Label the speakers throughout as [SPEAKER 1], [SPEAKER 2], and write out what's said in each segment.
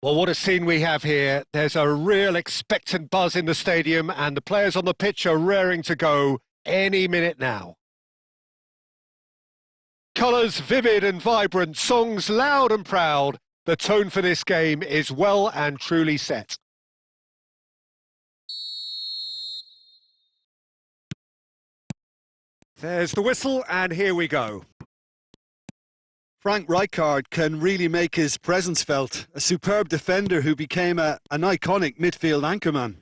[SPEAKER 1] Well, what a scene we have here. There's a real expectant buzz in the stadium and the players on the pitch are raring to go any minute now. Colours vivid and vibrant, songs loud and proud. The tone for this game is well and truly set. There's the whistle and here we go.
[SPEAKER 2] Frank Rijkaard can really make his presence felt. A superb defender who became an iconic midfield anchorman.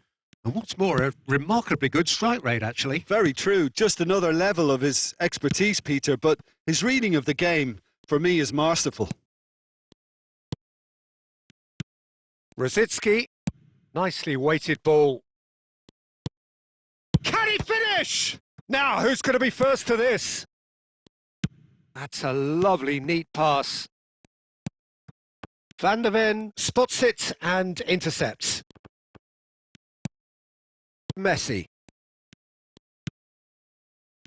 [SPEAKER 1] And what's more, a remarkably good strike rate, actually.
[SPEAKER 2] Very true. Just another level of his expertise, Peter, but his reading of the game, for me, is masterful.
[SPEAKER 1] Rosicki, nicely weighted ball. Can he finish? Now, who's going to be first to this? That's a lovely, neat pass. Van der Ven spots it and intercepts. Messi.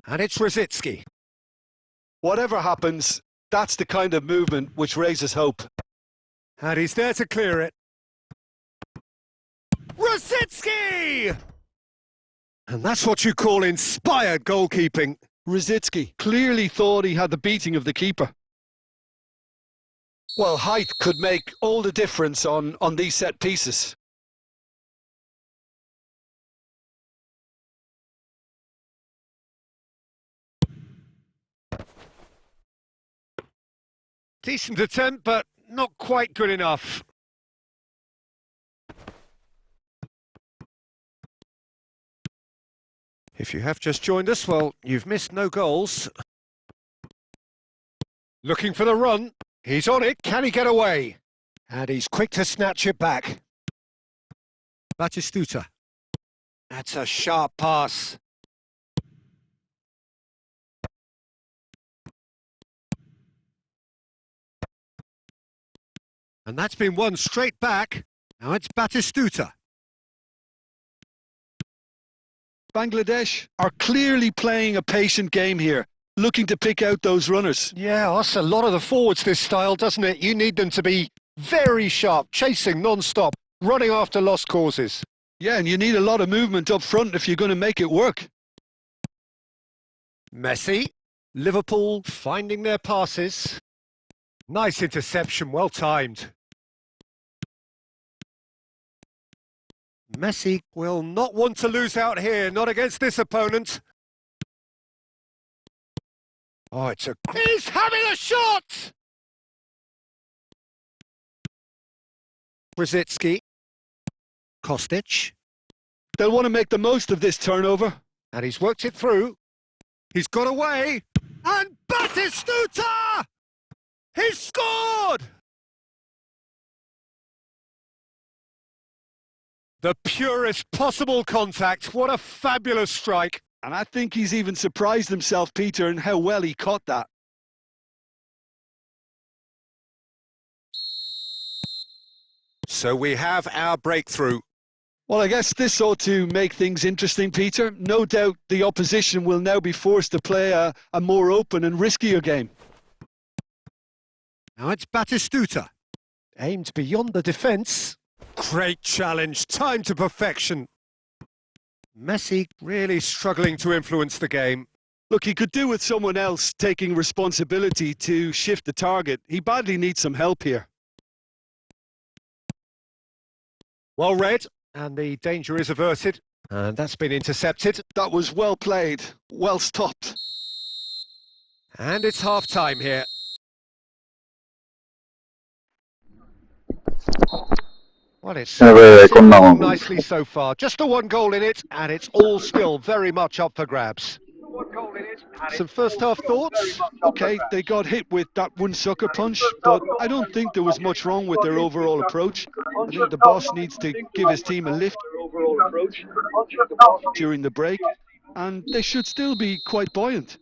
[SPEAKER 1] And it's Rosicki.
[SPEAKER 2] Whatever happens, that's the kind of movement which raises hope.
[SPEAKER 1] And he's there to clear it. Rosicki! And that's what you call inspired goalkeeping.
[SPEAKER 2] Rosicki clearly thought he had the beating of the keeper. Well, height could make all the difference on these set pieces.
[SPEAKER 1] Decent attempt, but not quite good enough. If you have just joined us, well, you've missed no goals. Looking for the run. He's on it. Can he get away? And he's quick to snatch it back. Batistuta. That's a sharp pass. And that's been won straight back. Now it's Batistuta.
[SPEAKER 2] Bangladesh are clearly playing a patient game here, looking to pick out those runners.
[SPEAKER 1] Yeah, that's a lot of the forwards, this style, doesn't it? You need them to be very sharp, chasing non-stop, running after lost causes.
[SPEAKER 2] Yeah, and you need a lot of movement up front if you're going to make it work.
[SPEAKER 1] Messi, Liverpool finding their passes. Nice interception, well timed. Messi will not want to lose out here, not against this opponent. Oh, he's having a shot! Rosicki. Kostic.
[SPEAKER 2] They'll want to make the most of this turnover.
[SPEAKER 1] And he's worked it through. He's got away. And Batistuta! He's scored! The purest possible contact. What a fabulous strike.
[SPEAKER 2] And I think he's even surprised himself, Peter, in how well he caught that.
[SPEAKER 1] So we have our breakthrough.
[SPEAKER 2] Well, I guess this ought to make things interesting, Peter. No doubt the opposition will now be forced to play a more open and riskier game.
[SPEAKER 1] Now it's Batistuta. Aimed beyond the defence. Great challenge, time to perfection. Messi really struggling to influence the game.
[SPEAKER 2] Look, he could do with someone else taking responsibility to shift the target. He badly needs some help here.
[SPEAKER 1] Well read, and the danger is averted. And that's been intercepted.
[SPEAKER 2] That was well played, well stopped.
[SPEAKER 1] And it's half-time here. Well, it's going nicely so far. Just the one goal in it, and it's all still very much up for grabs. Some first-half thoughts?
[SPEAKER 2] Okay, they got hit with that one sucker punch, but I don't think there was much wrong with their overall approach. I think the boss needs to give his team a lift during the break, and they should still be quite buoyant.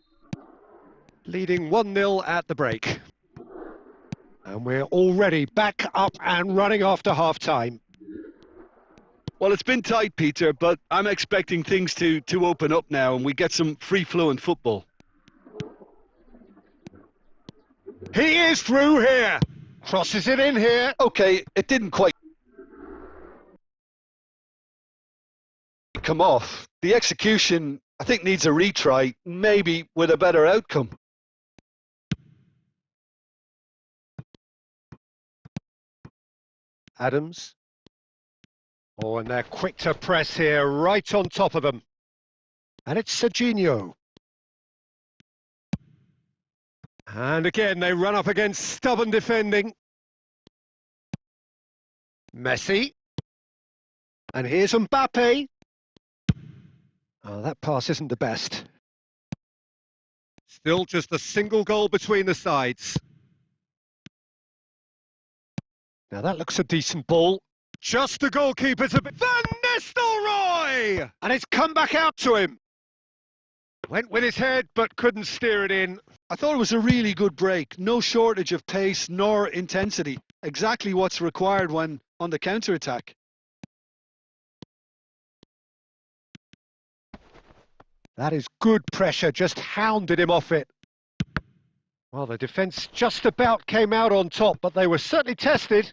[SPEAKER 1] Leading 1-0 at the break. And we're already back up and running after half-time.
[SPEAKER 2] Well, it's been tight, Peter, but I'm expecting things to open up now and we get some free-flowing football.
[SPEAKER 1] He is through here. Crosses it in here.
[SPEAKER 2] Okay, it didn't quite come off. The execution, I think, needs a retry, maybe with a better outcome.
[SPEAKER 1] Adams. Oh, and they're quick to press here, right on top of them. And it's Serginho. And again, they run up against stubborn defending. Messi. And here's Mbappe. Oh, that pass isn't the best. Still just a single goal between the sides. Now that looks a decent ball. Just the goalkeeper's a bit... Van Nistelrooy! And it's come back out to him. Went with his head, but couldn't steer it in.
[SPEAKER 2] I thought it was a really good break. No shortage of pace nor intensity. Exactly what's required when on the counter-attack.
[SPEAKER 1] That is good pressure, just hounded him off it. Well, the defence just about came out on top, but they were certainly tested.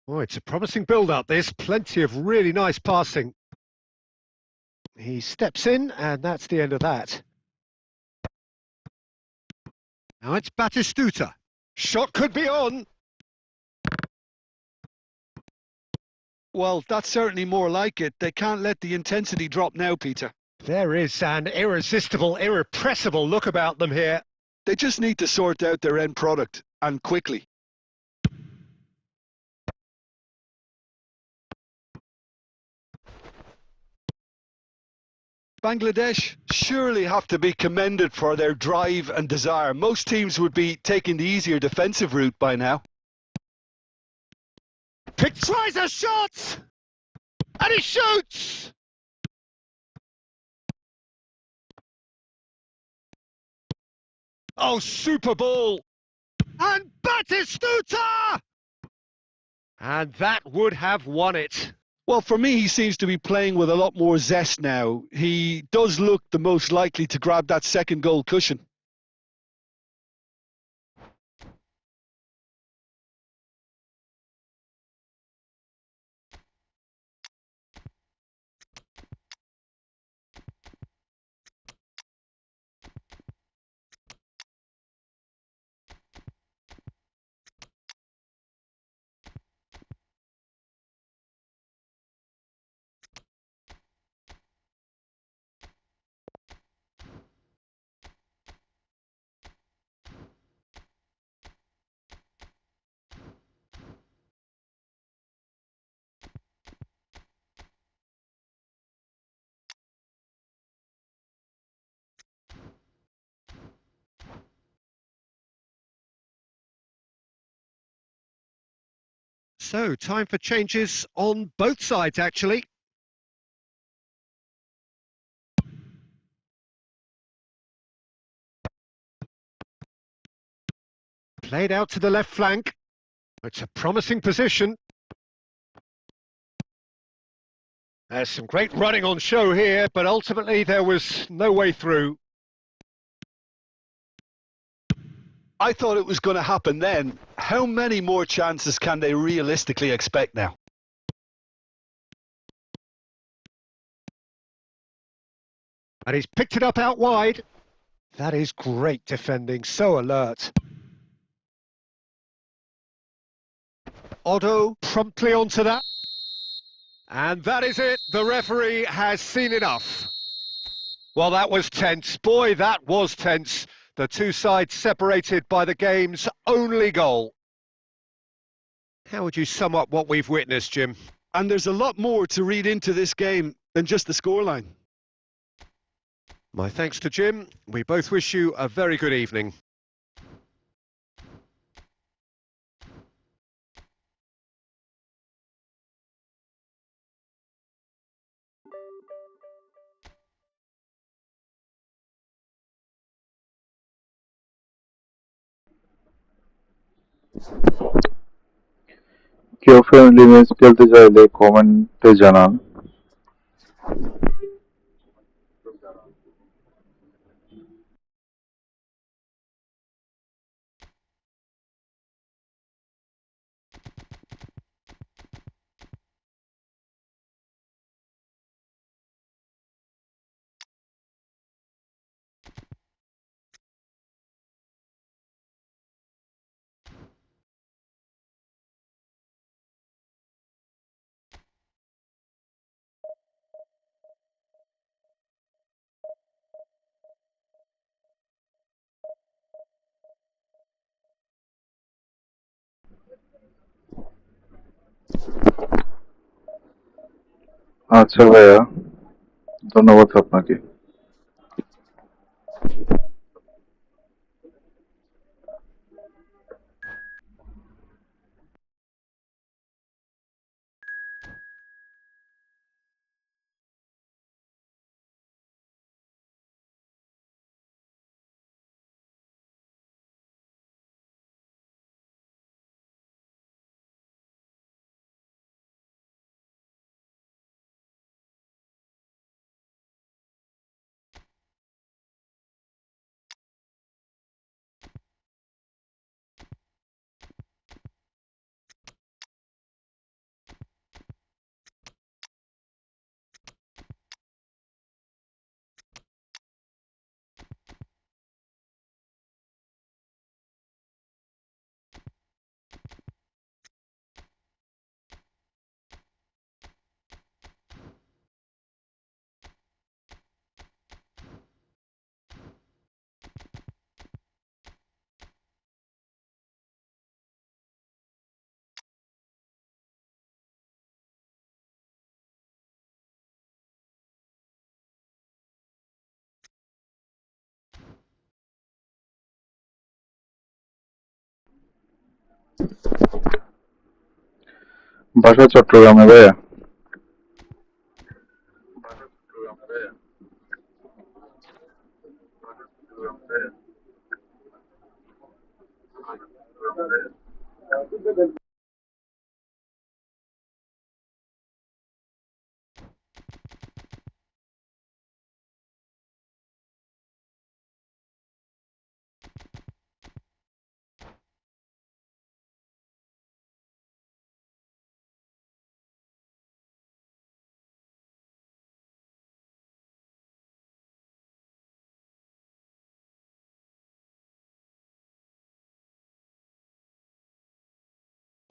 [SPEAKER 1] Oh, it's a promising build-up, this. Plenty of really nice passing. He steps in, and that's the end of that. Now it's Batistuta. Shot could be on.
[SPEAKER 2] Well, that's certainly more like it. They can't let the intensity drop now, Peter.
[SPEAKER 1] There is an irresistible, irrepressible look about them here.
[SPEAKER 2] They just need to sort out their end product, and quickly. Bangladesh surely have to be commended for their drive and desire. Most teams would be taking the easier defensive route by now.
[SPEAKER 1] Pick tries a shot! And he shoots! Oh, super ball! And Batistuta! And that would have won it.
[SPEAKER 2] Well, for me, he seems to be playing with a lot more zest now. He does look the most likely to grab that second goal cushion.
[SPEAKER 1] So, time for changes on both sides, actually. Played out to the left flank. It's a promising position. There's some great running on show here, but ultimately there was no way through.
[SPEAKER 2] I thought it was going to happen then. How many more chances can they realistically expect now?
[SPEAKER 1] And he's picked it up out wide. That is great defending, so alert. Otto promptly onto that. And that is it. The referee has seen enough. Well, that was tense. Boy, that was tense. The two sides separated by the game's only goal. How would you sum up what we've witnessed, Jim?
[SPEAKER 2] And there's a lot more to read into this game than just the scoreline.
[SPEAKER 1] My thanks to Jim. We both wish you a very good evening.
[SPEAKER 3] কেউ friendly match খেলতে চাইলে কমেন্টে জানান। আচ্ছা ভাইয়া, ধন্যবাদ আপনাকে। বাসা চট্টগ্রামে ভাইয়া।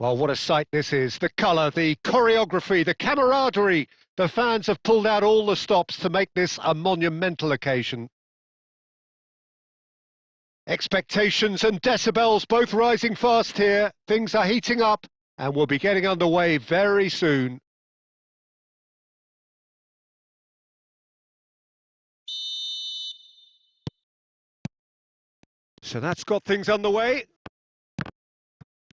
[SPEAKER 1] Well, what a sight this is. The colour, the choreography, the camaraderie. The fans have pulled out all the stops to make this a monumental occasion. Expectations and decibels both rising fast here. Things are heating up and we'll be getting underway very soon. So that's got things underway.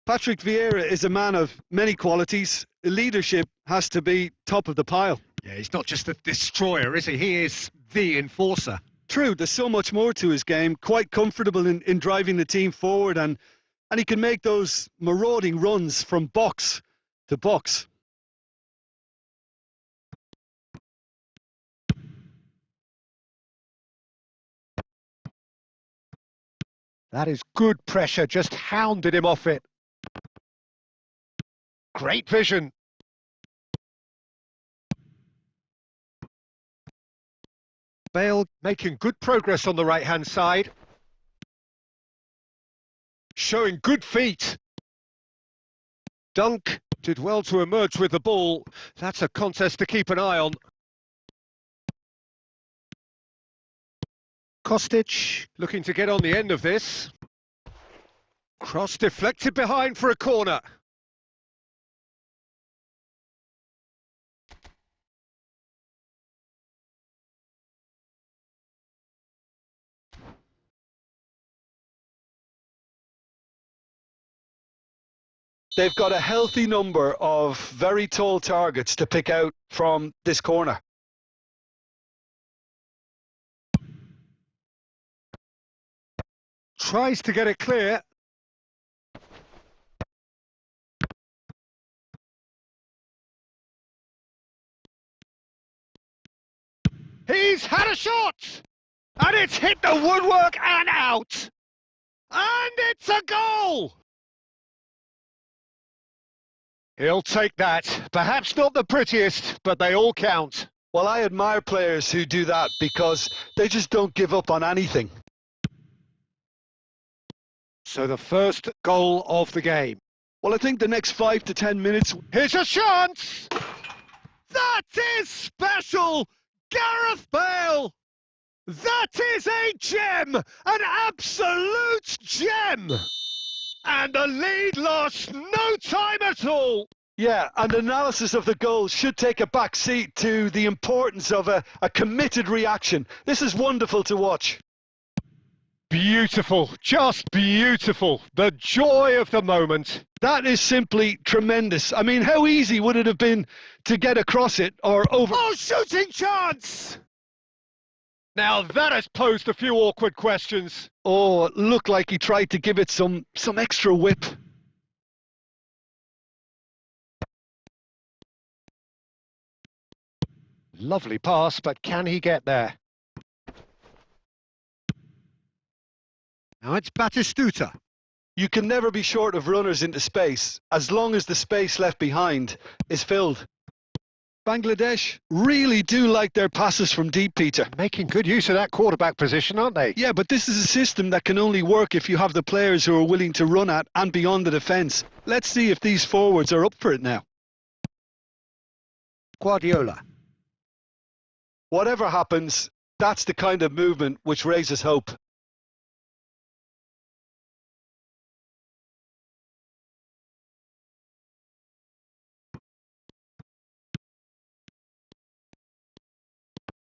[SPEAKER 2] Patrick Vieira is a man of many qualities. Leadership has to be top of the pile.
[SPEAKER 1] Yeah, he's not just a destroyer, is he? He is the enforcer.
[SPEAKER 2] True, there's so much more to his game. Quite comfortable in driving the team forward, and he can make those marauding runs from box to box.
[SPEAKER 1] That is good pressure, just hounded him off it. Great vision. Bale making good progress on the right-hand side. Showing good feet. Dunk did well to emerge with the ball. That's a contest to keep an eye on. Kostic looking to get on the end of this. Cross deflected behind for a corner.
[SPEAKER 2] They've got a healthy number of very tall targets to pick out from this corner.
[SPEAKER 1] Tries to get it clear. He's had a shot! And it's hit the woodwork and out! And it's a goal! He'll take that. Perhaps not the prettiest, but they all count.
[SPEAKER 2] Well, I admire players who do that because they just don't give up on anything.
[SPEAKER 1] So the first goal of the game.
[SPEAKER 2] Well, I think the next 5 to 10 minutes...
[SPEAKER 1] Here's a chance! That is special! Gareth Bale! That is a gem! An absolute gem! And the lead lost no time at all!
[SPEAKER 2] Yeah, and analysis of the goal should take a back seat to the importance of a committed reaction. This is wonderful to watch.
[SPEAKER 1] Beautiful, just beautiful. The joy of the moment.
[SPEAKER 2] That is simply tremendous. I mean, how easy would it have been to get across it or over?
[SPEAKER 1] Oh, shooting chance! Now that has posed a few awkward questions.
[SPEAKER 2] Oh, it looked like he tried to give it some extra whip.
[SPEAKER 1] Lovely pass, but can he get there? Now it's Batistuta.
[SPEAKER 2] You can never be short of runners into space, as long as the space left behind is filled. Bangladesh really do like their passes from deep, Peter.
[SPEAKER 1] Making good use of that quarterback position, aren't they?
[SPEAKER 2] Yeah, but this is a system that can only work if you have the players who are willing to run at and beyond the defence. Let's see if these forwards are up for it now.
[SPEAKER 1] Guardiola.
[SPEAKER 2] Whatever happens, that's the kind of movement which raises hope.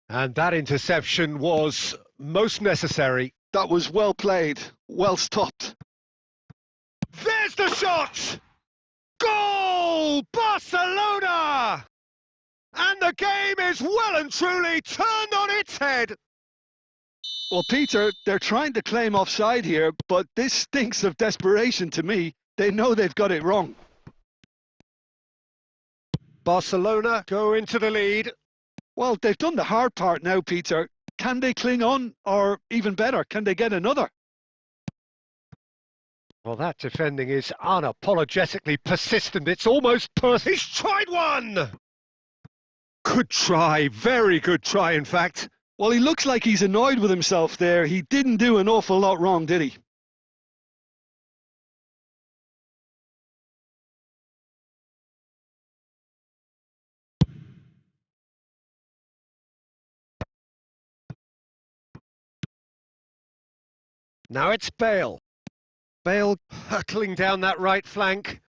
[SPEAKER 1] And that interception was most necessary.
[SPEAKER 2] That was well played, well stopped.
[SPEAKER 1] There's the shot! Goal! Barcelona! And the game is well and truly turned on its head.
[SPEAKER 2] Well, Peter, they're trying to claim offside here, but this stinks of desperation to me. They know they've got it wrong.
[SPEAKER 1] Barcelona go into the lead.
[SPEAKER 2] Well, they've done the hard part now, Peter. Can they cling on? Or even better, can they get another?
[SPEAKER 1] Well, that defending is unapologetically persistent. It's almost He's tried one! Good try, very good try, in fact.
[SPEAKER 2] Well, he looks like he's annoyed with himself there. He didn't do an awful lot wrong, did he?
[SPEAKER 1] Now it's Bale. Bale hurtling down that right flank.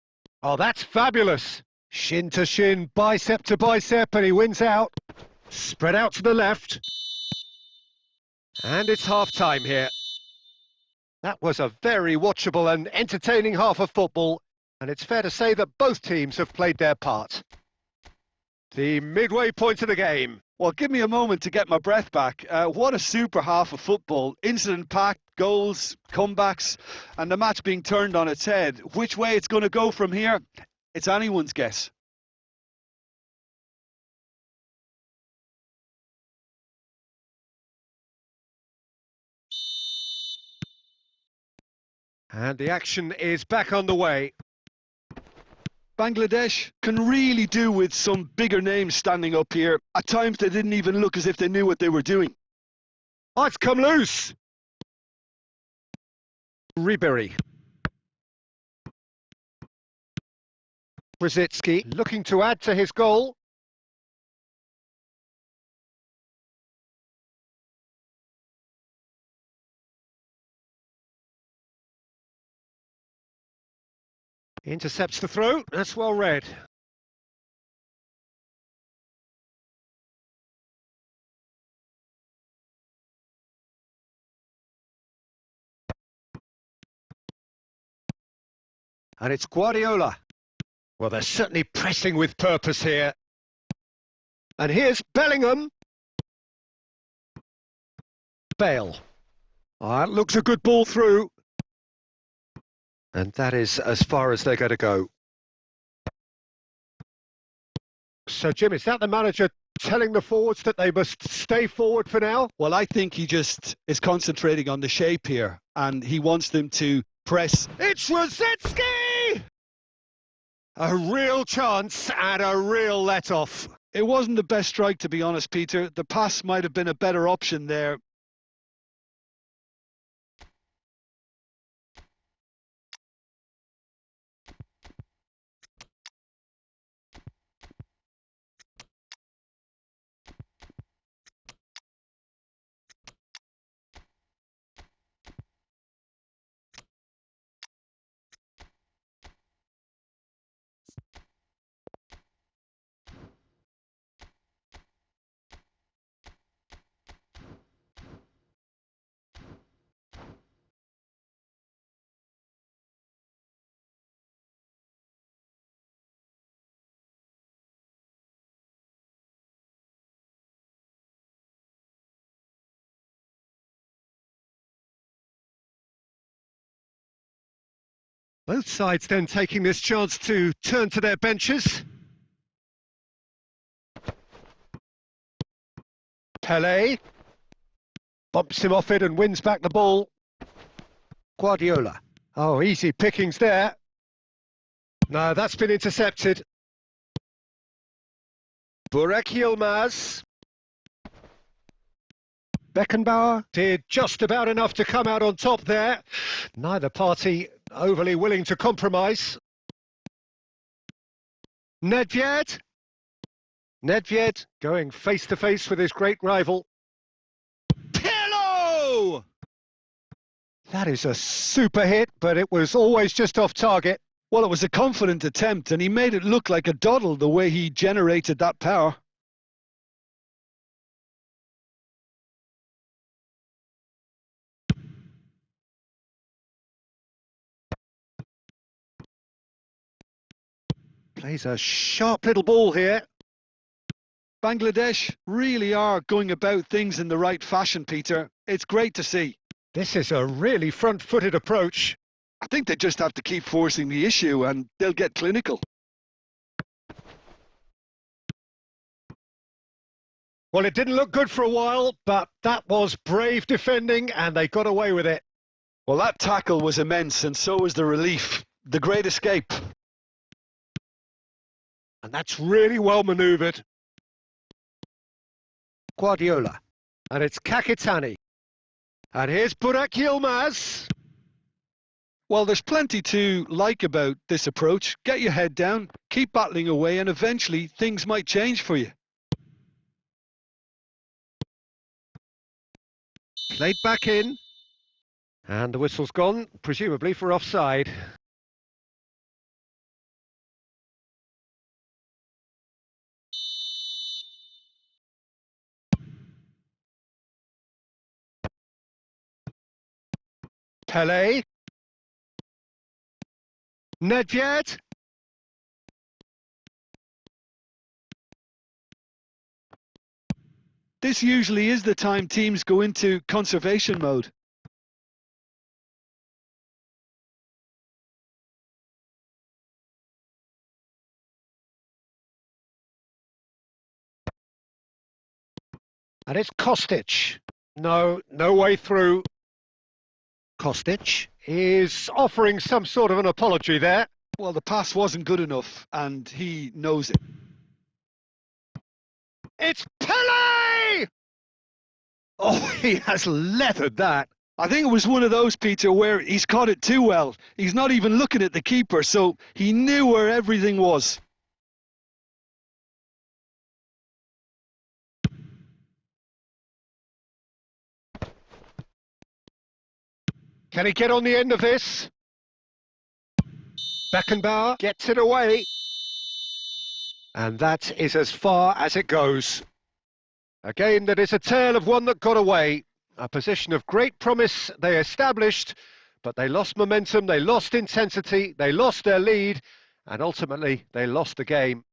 [SPEAKER 1] Oh, that's fabulous. Shin to shin, bicep to bicep, and he wins out. Spread out to the left. And it's half-time here. That was a very watchable and entertaining half of football, and it's fair to say that both teams have played their part. The midway point of the game.
[SPEAKER 2] Well, give me a moment to get my breath back. What a super half of football. Incident-packed, goals, comebacks, and the match being turned on its head. Which way it's going to go from here, it's anyone's guess.
[SPEAKER 1] And the action is back on the way.
[SPEAKER 2] Bangladesh can really do with some bigger names standing up here. At times they didn't even look as if they knew what they were doing.
[SPEAKER 1] Oh, it's come loose. Ribery. Brzezinski looking to add to his goal. Intercepts the throw. That's well read. And it's Guardiola. Well, they're certainly pressing with purpose here. And here's Bellingham. Bale. Oh, that looks a good ball through. And that is as far as they're going to go. So, Jim, is that the manager telling the forwards that they must stay forward for now?
[SPEAKER 2] Well, I think he just is concentrating on the shape here, and he wants them to press.
[SPEAKER 1] It's Brzezinski! A real chance and a real let-off.
[SPEAKER 2] It wasn't the best strike, to be honest, Peter. The pass might have been a better option there.
[SPEAKER 1] Both sides then taking this chance to turn to their benches. Pele bumps him off it and wins back the ball. Guardiola. Oh, easy pickings there. No, that's been intercepted. Burak Yilmaz. Beckenbauer did just about enough to come out on top there. Neither party overly willing to compromise. Nedved. Nedved going face to face with his great rival. Pirlo! That is a super hit, but it was always just off target.
[SPEAKER 2] Well, it was a confident attempt, and he made it look like a doddle the way he generated that power.
[SPEAKER 1] Plays a sharp little ball here.
[SPEAKER 2] Bangladesh really are going about things in the right fashion, Peter. It's great to see.
[SPEAKER 1] This is a really front-footed approach.
[SPEAKER 2] I think they just have to keep forcing the issue and they'll get clinical.
[SPEAKER 1] Well, it didn't look good for a while, but that was brave defending and they got away with it.
[SPEAKER 2] Well, that tackle was immense, and so was the relief. The great escape.
[SPEAKER 1] And that's really well manoeuvred. Guardiola. And it's Kakitani. And here's Burak Yilmaz.
[SPEAKER 2] Well, there's plenty to like about this approach. Get your head down, keep battling away, and eventually things might change for you.
[SPEAKER 1] Played back in. And the whistle's gone, presumably for offside. Pele. Nedved.
[SPEAKER 2] This usually is the time teams go into conservation mode.
[SPEAKER 1] And it's Kostic. No way through. Kostic is offering some sort of an apology there.
[SPEAKER 2] Well, the pass wasn't good enough, and he knows it.
[SPEAKER 1] It's Pele! Oh, he has leathered that.
[SPEAKER 2] I think it was one of those, Peter, where he's caught it too well. He's not even looking at the keeper, so he knew where everything was.
[SPEAKER 1] Can he get on the end of this? Beckenbauer gets it away. And that is as far as it goes. A game that is a tale of one that got away. A position of great promise they established, but they lost momentum, they lost intensity, they lost their lead, and ultimately they lost the game.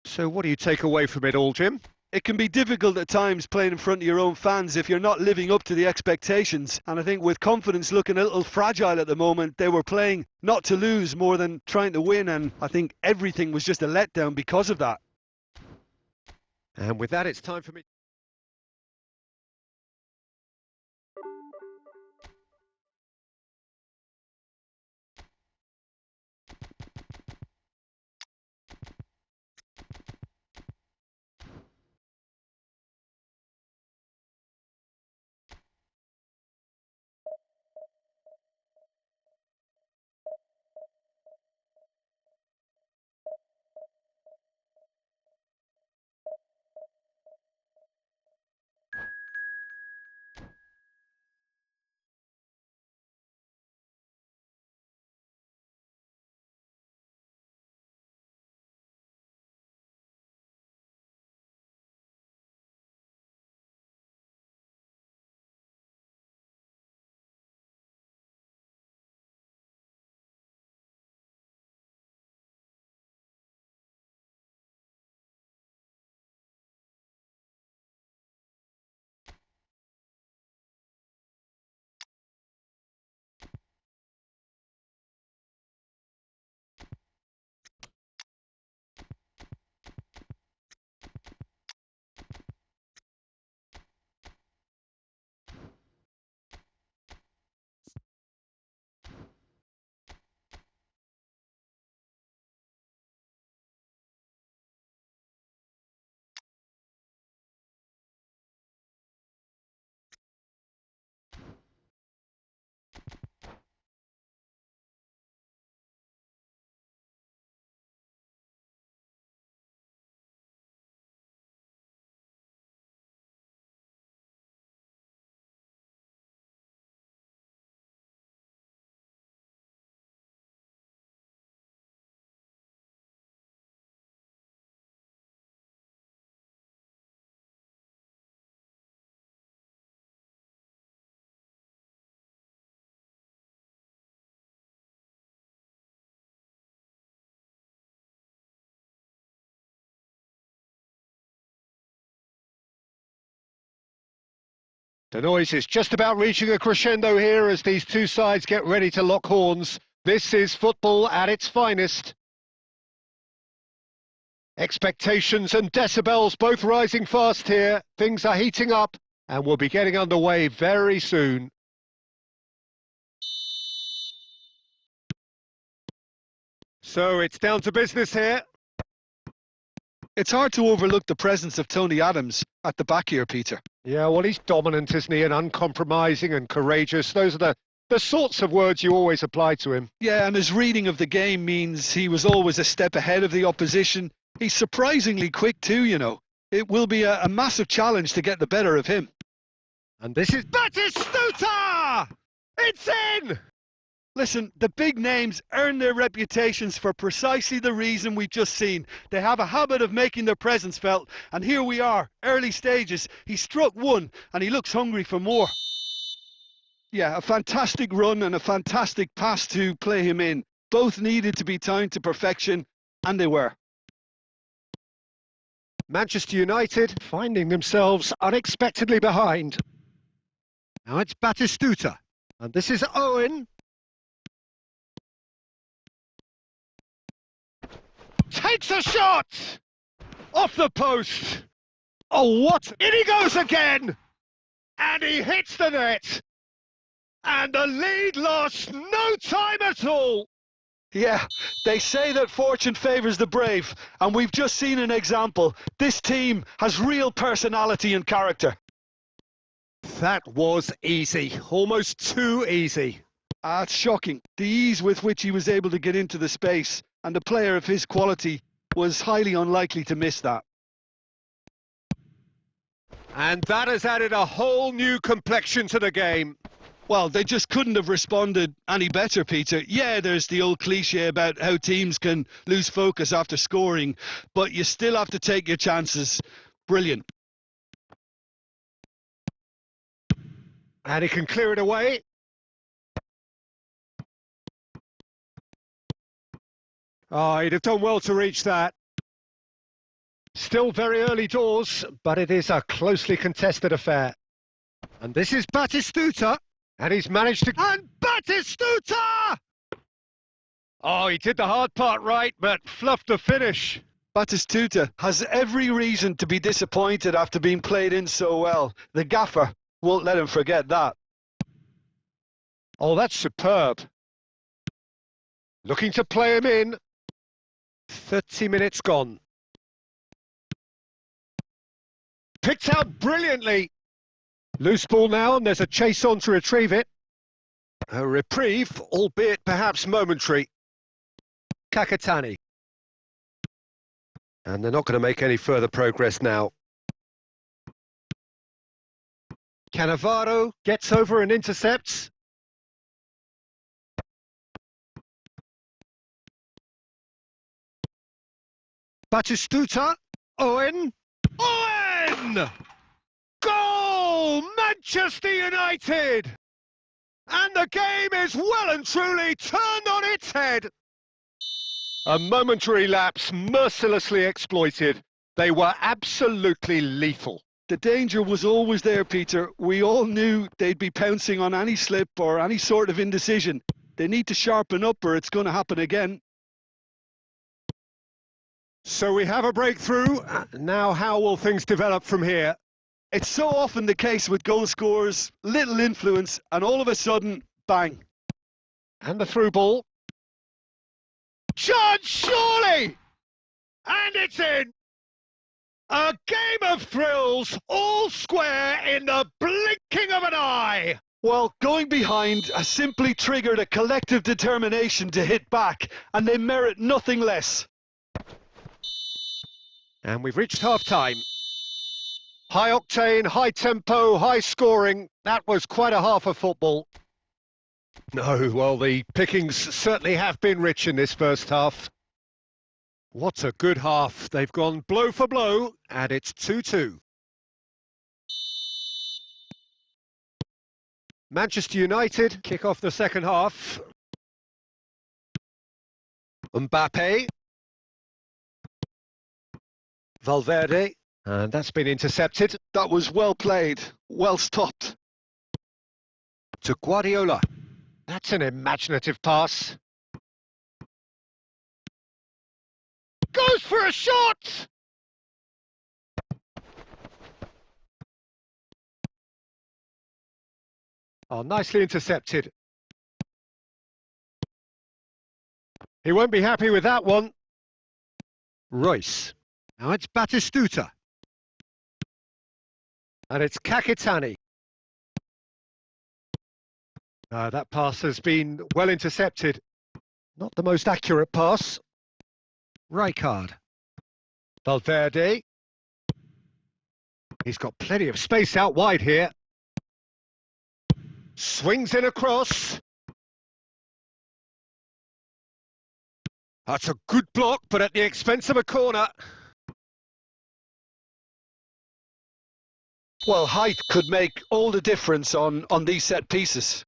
[SPEAKER 1] So what do you take away from it all, Jim?
[SPEAKER 2] It can be difficult at times playing in front of your own fans if you're not living up to the expectations. And I think with confidence looking a little fragile at the moment, they were playing not to lose more than trying to win. And I think everything was just a letdown because of that.
[SPEAKER 1] And with that, it's time for me. The noise is just about reaching a crescendo here as these two sides get ready to lock horns. This is football at its finest. Expectations and decibels both rising fast here. Things are heating up and we'll be getting underway very soon. So it's down to business here.
[SPEAKER 2] It's hard to overlook the presence of Tony Adams at the back here, Peter.
[SPEAKER 1] Yeah, well, he's dominant, isn't he? And uncompromising and courageous. Those are the sorts of words you always apply to him.
[SPEAKER 2] Yeah, and his reading of the game means he was always a step ahead of the opposition. He's surprisingly quick too, you know. It will be a massive challenge to get the better of him.
[SPEAKER 1] And this is Batistuta! It's in!
[SPEAKER 2] Listen, the big names earn their reputations for precisely the reason we've just seen. They have a habit of making their presence felt, and here we are, early stages. He struck one, and he looks hungry for more. Yeah, a fantastic run and a fantastic pass to play him in. Both needed to be timed to perfection, and they were.
[SPEAKER 1] Manchester United finding themselves unexpectedly behind. Now it's Batistuta, and this is Owen. Takes a shot! Off the post! Oh, what? In he goes again! And he hits the net! And the lead lost no time at all!
[SPEAKER 2] Yeah, they say that fortune favours the brave, and we've just seen an example. This team has real personality and character.
[SPEAKER 1] That was easy, almost too easy.
[SPEAKER 2] It's shocking, the ease with which he was able to get into the space, and a player of his quality was highly unlikely to miss that.
[SPEAKER 1] And that has added a whole new complexion to the game.
[SPEAKER 2] Well, they just couldn't have responded any better, Peter. Yeah, there's the old cliche about how teams can lose focus after scoring, but you still have to take your chances. Brilliant.
[SPEAKER 1] And he can clear it away. Oh, he'd have done well to reach that. Still very early doors, but it is a closely contested affair. And this is Batistuta, and he's managed to... And Batistuta! Oh, he did the hard part right, but fluffed the finish.
[SPEAKER 2] Batistuta has every reason to be disappointed after being played in so well. The gaffer won't let him forget that.
[SPEAKER 1] Oh, that's superb. Looking to play him in. 30 minutes gone. Picked out brilliantly. Loose ball now, and there's a chase on to retrieve it. A reprieve, albeit perhaps momentary. Kakatani. And they're not going to make any further progress now. Cannavaro gets over and intercepts. Batistuta, Owen. Owen! Goal! Manchester United! And the game is well and truly turned on its head. A momentary lapse mercilessly exploited. They were absolutely lethal.
[SPEAKER 2] The danger was always there, Peter. We all knew they'd be pouncing on any slip or any sort of indecision. They need to sharpen up or it's going to happen again.
[SPEAKER 1] So we have a breakthrough. Now how will things develop from here?
[SPEAKER 2] It's so often the case with goal scorers, little influence, and all of a sudden, bang.
[SPEAKER 1] And the through ball. Chance, surely! And it's in! A game of thrills, all square in the blinking of an eye!
[SPEAKER 2] Well, going behind has simply triggered a collective determination to hit back, and they merit nothing less.
[SPEAKER 1] And we've reached half-time. High octane, high tempo, high scoring. That was quite a half of football. No, well, the pickings certainly have been rich in this first half. What a good half. They've gone blow for blow, and it's 2-2. Manchester United kick off the second half. Mbappe. Valverde. And that's been intercepted.
[SPEAKER 2] That was well played, well stopped.
[SPEAKER 1] To Guardiola. That's an imaginative pass. Goes for a shot! Oh, nicely intercepted. He won't be happy with that one. Royce. Now it's Batistuta. And it's Kakitani. That pass has been well intercepted. Not the most accurate pass. Rijkaard. Valverde. He's got plenty of space out wide here. Swings in across. That's a good block, but at the expense of a corner.
[SPEAKER 2] Well, height could make all the difference on these set pieces.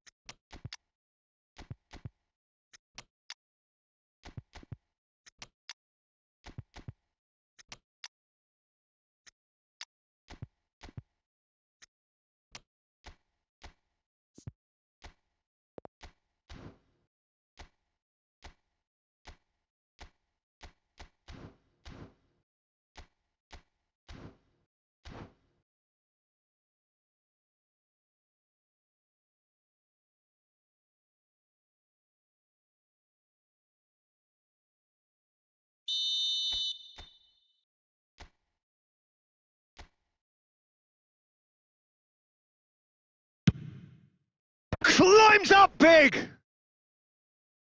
[SPEAKER 1] Climbs up big!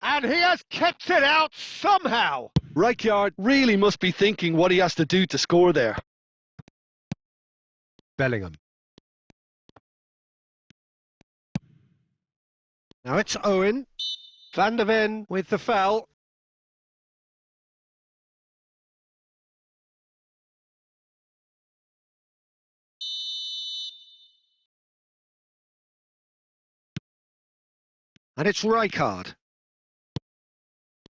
[SPEAKER 1] And he has kept it out somehow!
[SPEAKER 2] Rijkaard really must be thinking what he has to do to score there.
[SPEAKER 1] Bellingham. Now it's Owen. Van der Ven with the foul. And it's Rijkaard.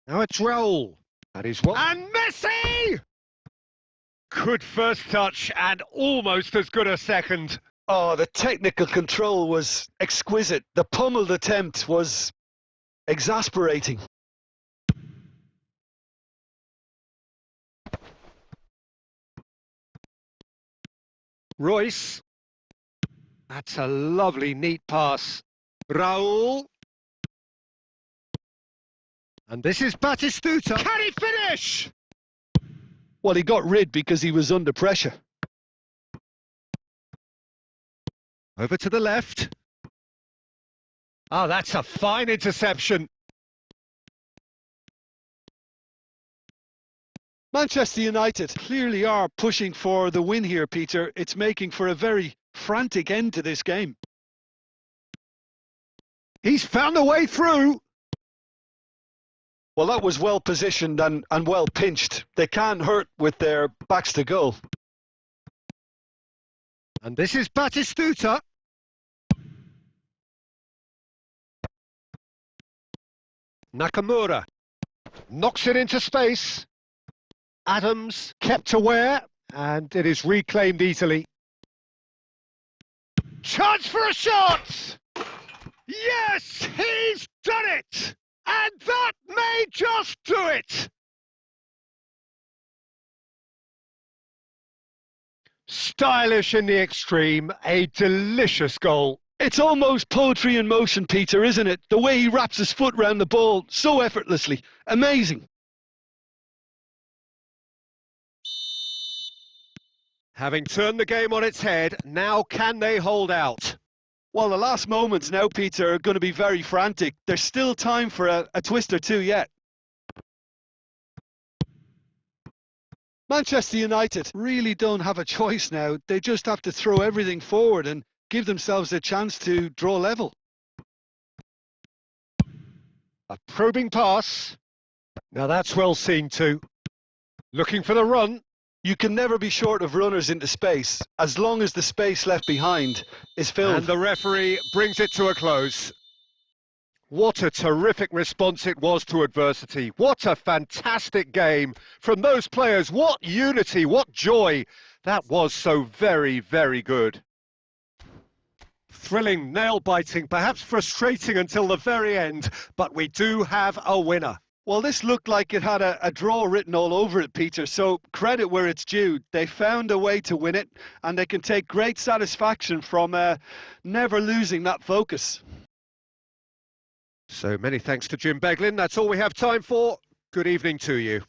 [SPEAKER 1] Now it's Raul. That is what. And Messi! Good first touch and almost as good a second.
[SPEAKER 2] Oh, the technical control was exquisite. The pummeled attempt was exasperating.
[SPEAKER 1] Royce. That's a lovely, neat pass. Raul. And this is Batistuta. Can he finish?
[SPEAKER 2] Well, he got rid because he was under pressure.
[SPEAKER 1] Over to the left. Oh, that's a fine interception.
[SPEAKER 2] Manchester United clearly are pushing for the win here, Peter. It's making for a very frantic end to this game.
[SPEAKER 1] He's found a way through.
[SPEAKER 2] Well, that was well positioned and well pinched. They can't hurt with their backs to goal.
[SPEAKER 1] And this is Batistuta. Nakamura knocks it into space. Adams kept aware, and it is reclaimed easily. Chance for a shot! Yes, he's done it! And that may just do it! Stylish in the extreme, a delicious goal.
[SPEAKER 2] It's almost poetry in motion, Peter, isn't it? The way he wraps his foot round the ball so effortlessly. Amazing.
[SPEAKER 1] Having turned the game on its head, now can they hold out?
[SPEAKER 2] Well, the last moments now, Peter, are going to be very frantic. There's still time for a twist or two yet. Manchester United really don't have a choice now. They just have to throw everything forward and give themselves a chance to draw level.
[SPEAKER 1] A probing pass. Now that's well seen too. Looking for the run.
[SPEAKER 2] You can never be short of runners into space, as long as the space left behind is filled.
[SPEAKER 1] And the referee brings it to a close. What a terrific response it was to adversity. What a fantastic game from those players. What unity, what joy. That was so very, very good. Thrilling, nail-biting, perhaps frustrating until the very end, but we do have a winner.
[SPEAKER 2] Well, this looked like it had a draw written all over it, Peter, so credit where it's due. They found a way to win it, and they can take great satisfaction from never losing that focus.
[SPEAKER 1] So many thanks to Jim Beglin. That's all we have time for. Good evening to you.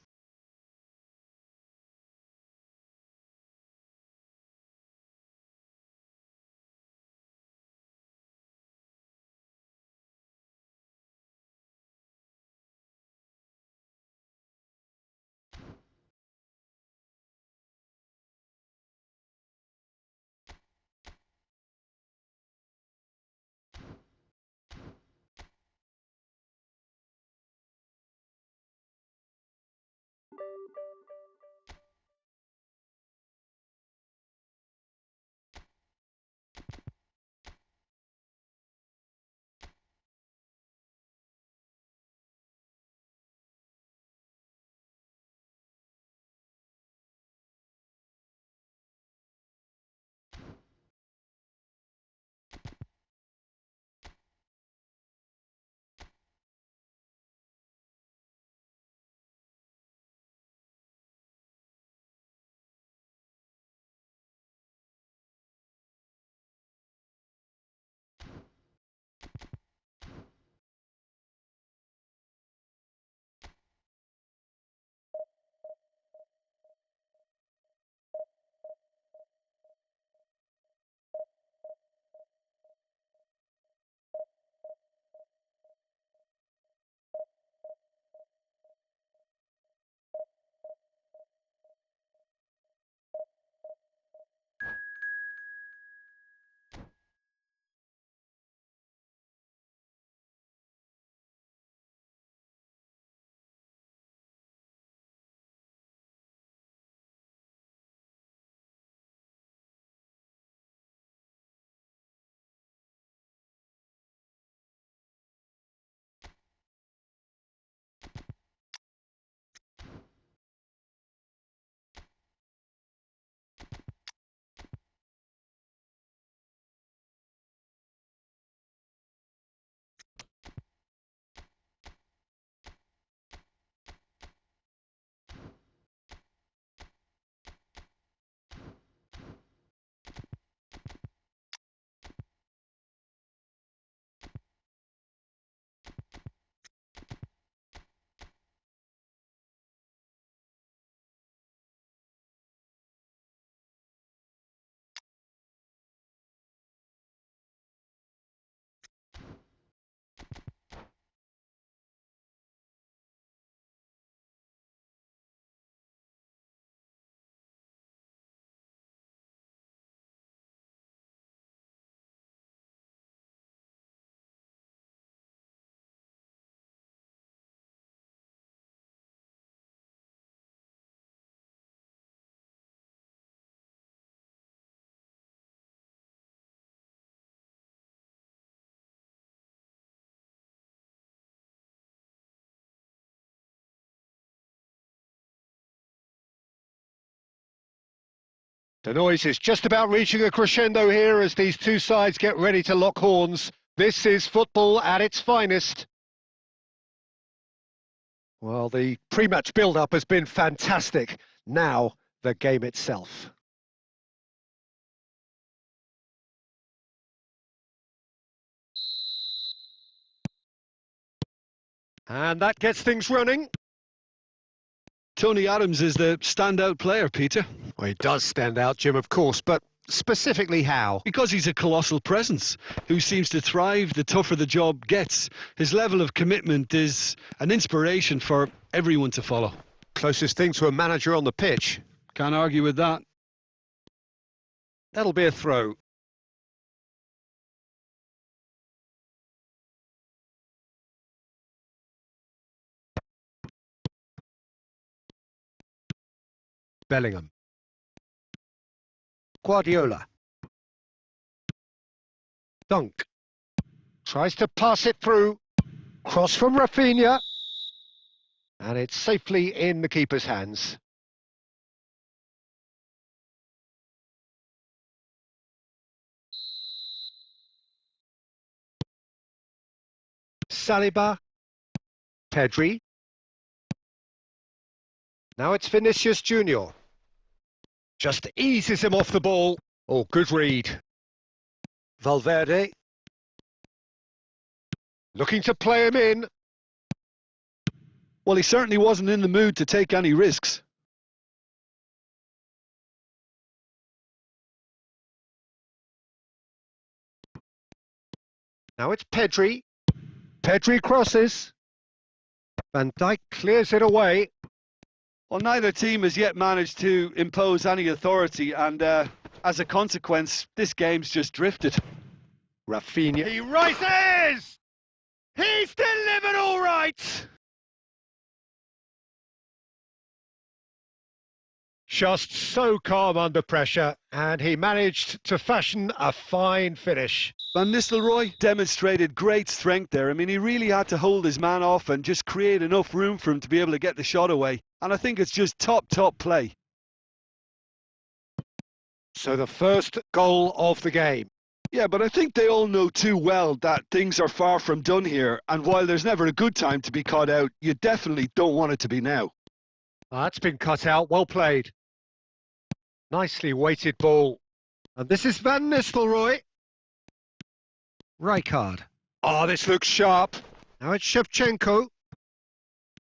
[SPEAKER 1] The noise is just about reaching a crescendo here as these two sides get ready to lock horns. This is football at its finest. Well, the pre-match build-up has been fantastic. Now, the game itself. And that gets things running.
[SPEAKER 2] Tony Adams is the standout player, Peter.
[SPEAKER 1] Well, he does stand out, Jim, of course, but specifically how?
[SPEAKER 2] Because he's a colossal presence who seems to thrive the tougher the job gets. His level of commitment is an inspiration for everyone to follow.
[SPEAKER 1] Closest thing to a manager on the pitch.
[SPEAKER 2] Can't argue with that.
[SPEAKER 1] That'll be a throw. Bellingham. Guardiola. Dunk. Tries to pass it through. Cross from Rafinha. And it's safely in the keeper's hands. Saliba. Pedri. Now it's Vinicius Junior. Just eases him off the ball. Oh, good read. Valverde. Looking to play him in.
[SPEAKER 2] Well, he certainly wasn't in the mood to take any risks.
[SPEAKER 1] Now it's Pedri. Pedri crosses. Van Dijk clears it away.
[SPEAKER 2] Well, neither team has yet managed to impose any authority, and as a consequence, this game's just drifted.
[SPEAKER 1] Rafinha. He rises! He's delivered all right! Just so calm under pressure, and he managed to fashion a fine finish.
[SPEAKER 2] Van Nistelrooy demonstrated great strength there. I mean, he really had to hold his man off and just create enough room for him to be able to get the shot away. And I think it's just top play.
[SPEAKER 1] So the first goal of the game.
[SPEAKER 2] Yeah, but I think they all know too well that things are far from done here. And while there's never a good time to be caught out, you definitely don't want it to be now.
[SPEAKER 1] That's been cut out. Well played. Nicely weighted ball. And this is Van Nistelrooy. Rijkaard. Oh, this looks sharp. Now it's Shevchenko.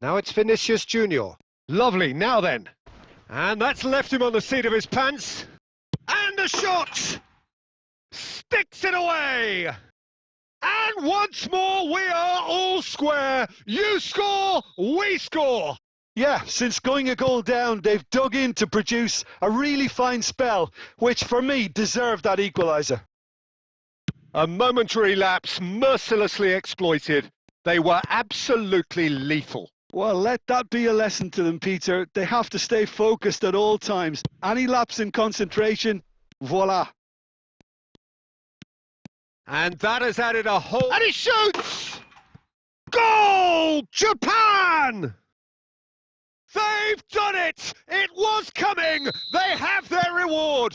[SPEAKER 1] Now it's Vinicius Junior. Lovely, now then. And that's left him on the seat of his pants. And a shot! Sticks it away! And once more we are all square. You score, we score.
[SPEAKER 2] Yeah, since going a goal down, they've dug in to produce a really fine spell, which for me deserved that equaliser.
[SPEAKER 1] A momentary lapse mercilessly exploited. They were absolutely lethal.
[SPEAKER 2] Well, let that be a lesson to them, Peter. They have to stay focused at all times. Any lapse in concentration, voila.
[SPEAKER 1] And that has added a whole... And he shoots! Goal! Japan! They've done it! It was coming! They have their reward!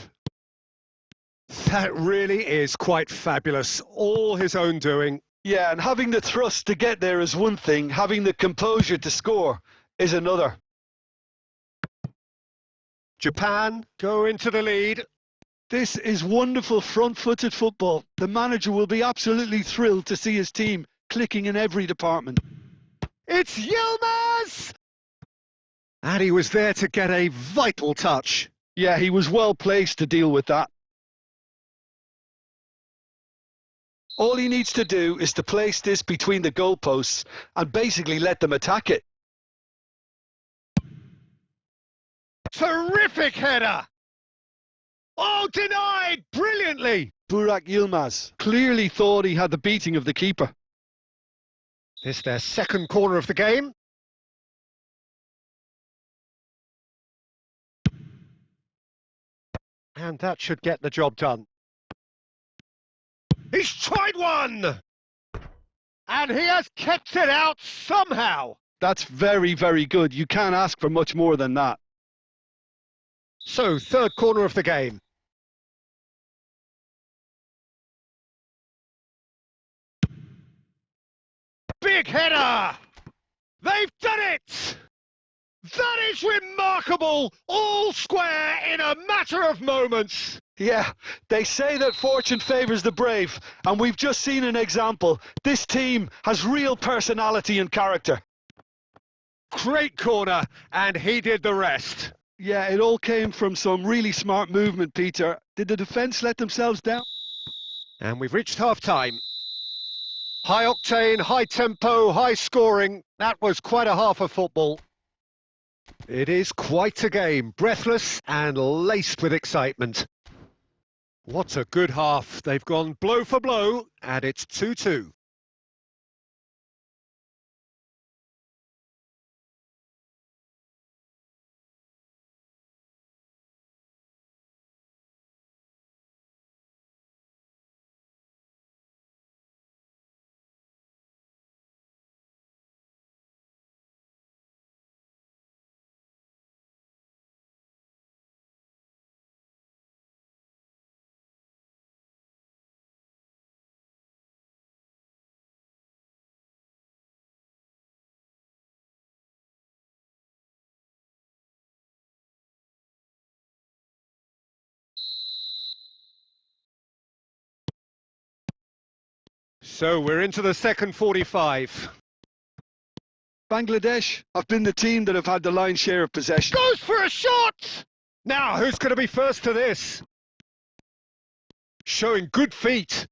[SPEAKER 1] That really is quite fabulous. All his own doing.
[SPEAKER 2] Yeah, and having the thrust to get there is one thing. Having the composure to score is another.
[SPEAKER 1] Japan go into the lead.
[SPEAKER 2] This is wonderful front-footed football. The manager will be absolutely thrilled to see his team clicking in every department.
[SPEAKER 1] It's Yilmaz! And he was there to get a vital touch.
[SPEAKER 2] Yeah, he was well placed to deal with that. All he needs to do is to place this between the goalposts and basically let them attack it.
[SPEAKER 1] Terrific header! Oh, denied brilliantly!
[SPEAKER 2] Burak Yilmaz clearly thought he had the beating of the keeper.
[SPEAKER 1] This their second corner of the game. And that should get the job done. He's tried one! And he has kept it out somehow.
[SPEAKER 2] That's very, very good. You can't ask for much more than that.
[SPEAKER 1] So, third corner of the game. Big header! They've done it! That is remarkable! All square in a matter of moments.
[SPEAKER 2] Yeah, they say that fortune favours the brave, and we've just seen an example. This team has real personality and character.
[SPEAKER 1] Great corner, and he did the rest.
[SPEAKER 2] Yeah, it all came from some really smart movement, Peter. Did the defence let themselves down?
[SPEAKER 1] And we've reached half-time. High octane, high tempo, high scoring. That was quite a half of football. It is quite a game, breathless and laced with excitement. What a good half. They've gone blow for blow, and it's 2-2. So we're into the second 45.
[SPEAKER 2] Bangladesh have been the team that have had the lion's share of possession.
[SPEAKER 1] Goes for a shot! Now, who's going to be first to this? Showing good feet.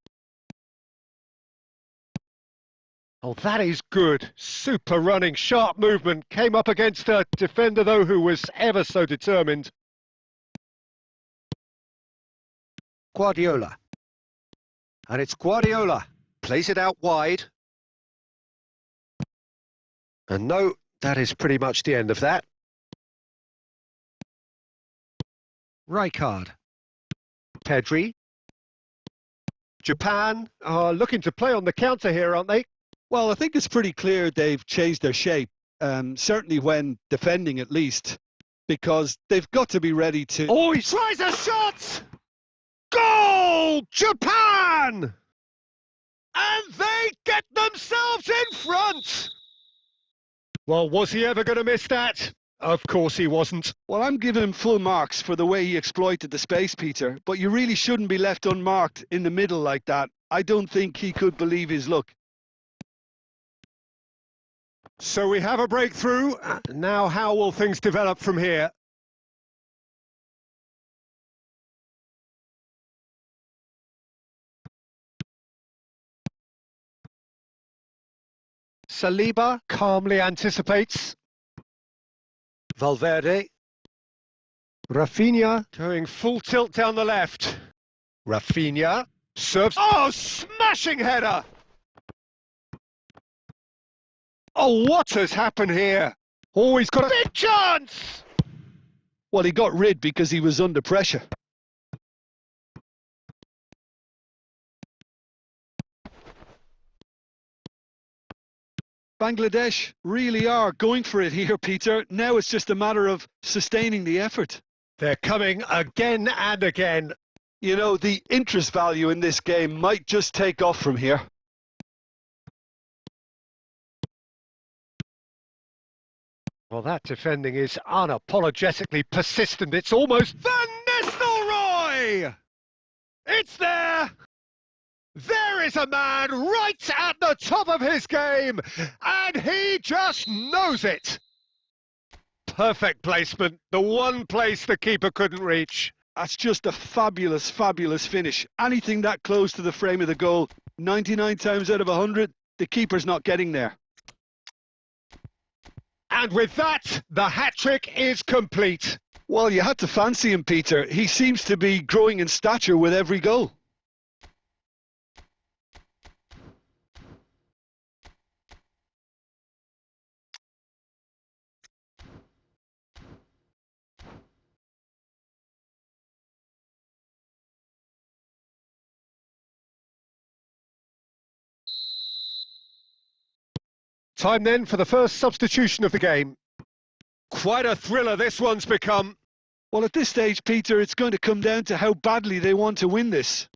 [SPEAKER 1] Oh, that is good. Super running, sharp movement. Came up against a defender, though, who was ever so determined. Guardiola. And it's Guardiola. Plays it out wide. And no, that is pretty much the end of that. Rijkaard. Pedri. Japan are looking to play on the counter here, aren't they?
[SPEAKER 2] Well, I think it's pretty clear they've changed their shape, certainly when defending at least, because they've got to be ready to...
[SPEAKER 1] Oh, he tries a shot! Goal! Japan! And they get themselves in front! Well, was he ever going to miss that? Of course he wasn't.
[SPEAKER 2] Well, I'm giving him full marks for the way he exploited the space, Peter, but you really shouldn't be left unmarked in the middle like that. I don't think he could believe his luck.
[SPEAKER 1] So we have a breakthrough. Now how will things develop from here? Saliba calmly anticipates. Valverde. Rafinha going full tilt down the left. Rafinha serves. Oh, smashing header! Oh, what has happened here? Oh, he's got a big chance!
[SPEAKER 2] Well, he got rid because he was under pressure. Bangladesh really are going for it here, Peter. Now it's just a matter of sustaining the effort.
[SPEAKER 1] They're coming again and again.
[SPEAKER 2] You know, the interest value in this game might just take off from here.
[SPEAKER 1] Well, that defending is unapologetically persistent. It's almost Van Nistelrooy! It's there! There is a man right at the top of his game, and he just knows it. Perfect placement, the one place the keeper couldn't reach.
[SPEAKER 2] That's just a fabulous, fabulous finish. Anything that close to the frame of the goal, 99 times out of 100, the keeper's not getting there.
[SPEAKER 1] And with that, the hat-trick is complete.
[SPEAKER 2] Well, you had to fancy him, Peter. He seems to be growing in stature with every goal.
[SPEAKER 1] Time then for the first substitution of the game. Quite a thriller this one's become.
[SPEAKER 2] Well, at this stage, Peter, it's going to come down to how badly they want to win this.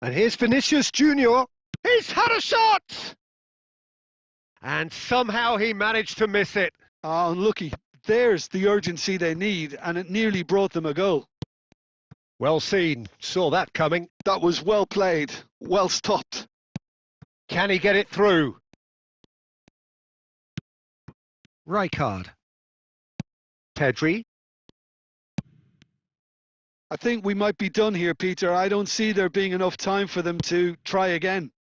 [SPEAKER 1] And here's Vinicius Junior. He's had a shot! And somehow he managed to miss it.
[SPEAKER 2] Ah, unlucky. There's the urgency they need, and it nearly brought them a goal.
[SPEAKER 1] Well seen. Saw that coming.
[SPEAKER 2] That was well played. Well stopped.
[SPEAKER 1] Can he get it through? Rijkaard. Pedri.
[SPEAKER 2] I think we might be done here, Peter. I don't see there being enough time for them to try again.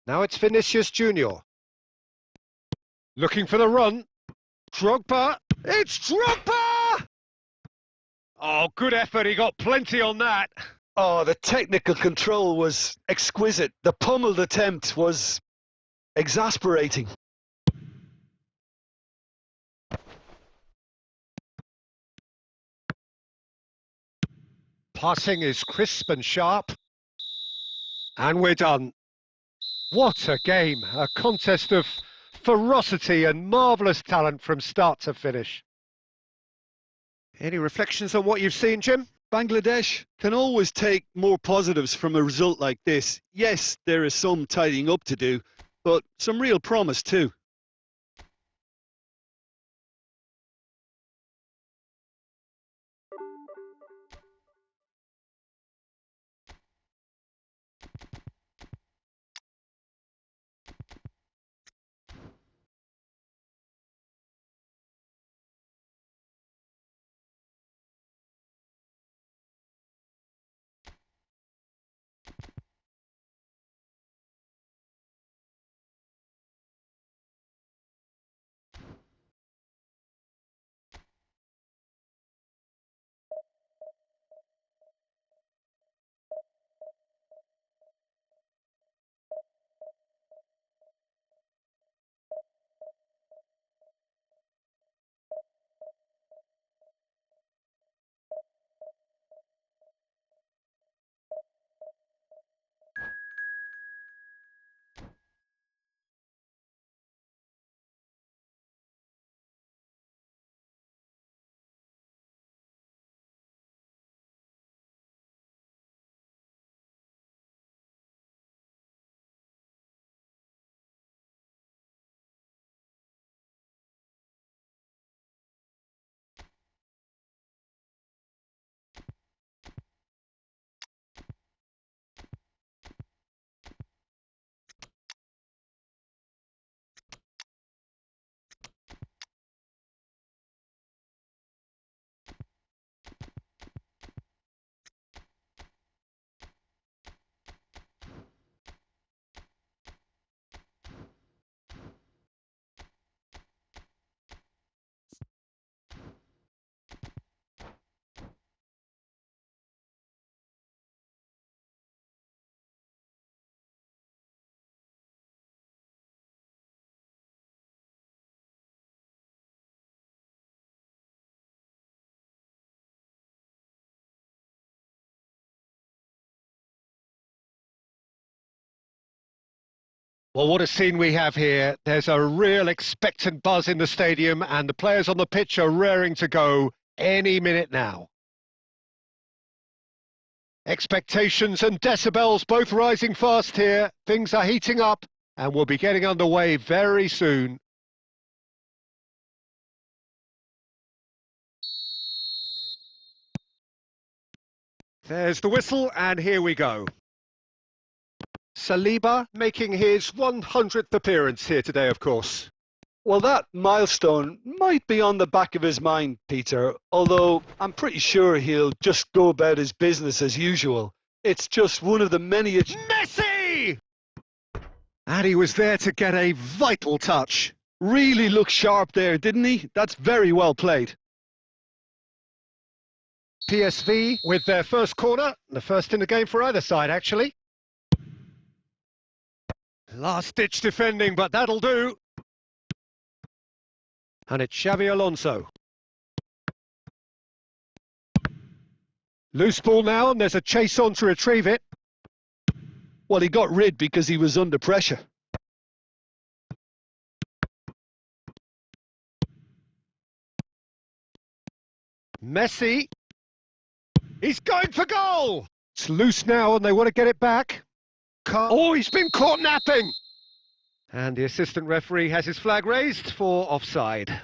[SPEAKER 1] Now it's Vinicius Junior. Looking for the run. Drogba. It's Drogba! Oh, good effort. He got plenty on that.
[SPEAKER 2] Oh, the technical control was exquisite. The pummeled attempt was exasperating.
[SPEAKER 1] Passing is crisp and sharp. And we're done. What a game. A contest of ferocity and marvellous talent from start to finish. Any reflections on what you've seen, Jim?
[SPEAKER 2] Bangladesh can always take more positives from a result like this. Yes, there is some tidying up to do, but some real promise too.
[SPEAKER 1] Well, what a scene we have here. There's a real expectant buzz in the stadium, and the players on the pitch are raring to go any minute now. Expectations and decibels both rising fast here. Things are heating up, and we'll be getting underway very soon. There's the whistle, and here we go. Saliba making his 100th appearance here today, of course.
[SPEAKER 2] Well, that milestone might be on the back of his mind, Peter, although I'm pretty sure he'll just go about his business as usual. It's just one of the many...
[SPEAKER 1] Messi! And he was there to get a vital touch.
[SPEAKER 2] Really looked sharp there, didn't he? That's very well played.
[SPEAKER 1] PSV with their first corner, the first in the game for either side, actually. Last-ditch defending, but that'll do. And it's Xavi Alonso. Loose ball now, and there's a chase on to retrieve it.
[SPEAKER 2] Well, he got rid because he was under pressure.
[SPEAKER 1] Messi. He's going for goal! It's loose now, and they want to get it back. Oh, he's been caught napping! And the assistant referee has his flag raised for offside.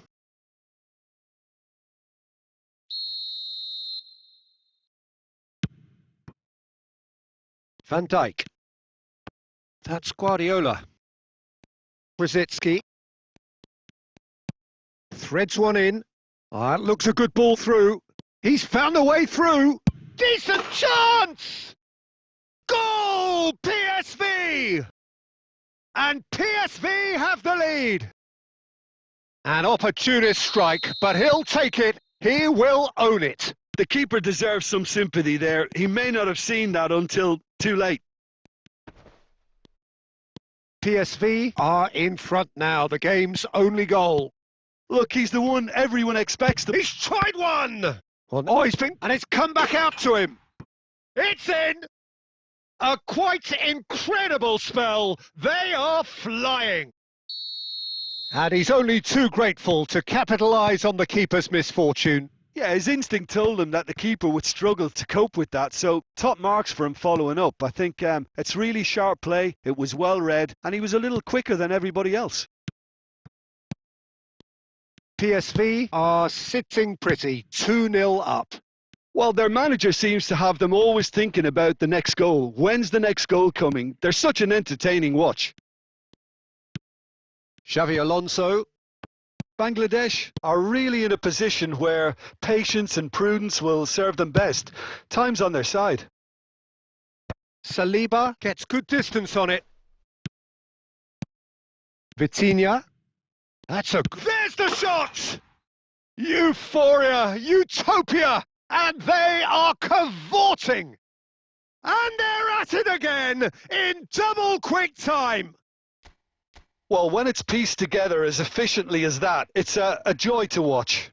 [SPEAKER 1] Van Dijk. That's Guardiola. Brzezinski. Threads one in. That looks a good ball through. He's found a way through. Decent chance! Goal! PSV! And PSV have the lead. An opportunist strike, but he'll take it. He will own it.
[SPEAKER 2] The keeper deserves some sympathy there. He may not have seen that until too late.
[SPEAKER 1] PSV are in front now, the game's only goal.
[SPEAKER 2] Look, he's the one everyone expects to...
[SPEAKER 1] He's tried one! Oh, he's been... And it's come back out to him. It's in! A quite incredible spell. They are flying. And he's only too grateful to capitalise on the keeper's misfortune.
[SPEAKER 2] Yeah, his instinct told him that the keeper would struggle to cope with that, so top marks for him following up. I think it's really sharp play, it was well read, and he was a little quicker than everybody else.
[SPEAKER 1] PSV are sitting pretty, 2-0 up.
[SPEAKER 2] Well, their manager seems to have them always thinking about the next goal. When's the next goal coming? They're such an entertaining watch.
[SPEAKER 1] Xavi Alonso.
[SPEAKER 2] Bangladesh are really in a position where patience and prudence will serve them best. Time's on their side.
[SPEAKER 1] Saliba gets good distance on it. Vitinha. There's the shot! Euphoria, utopia! And they are cavorting! And they're at it again in double quick time!
[SPEAKER 2] Well, when it's pieced together as efficiently as that, it's a joy to watch.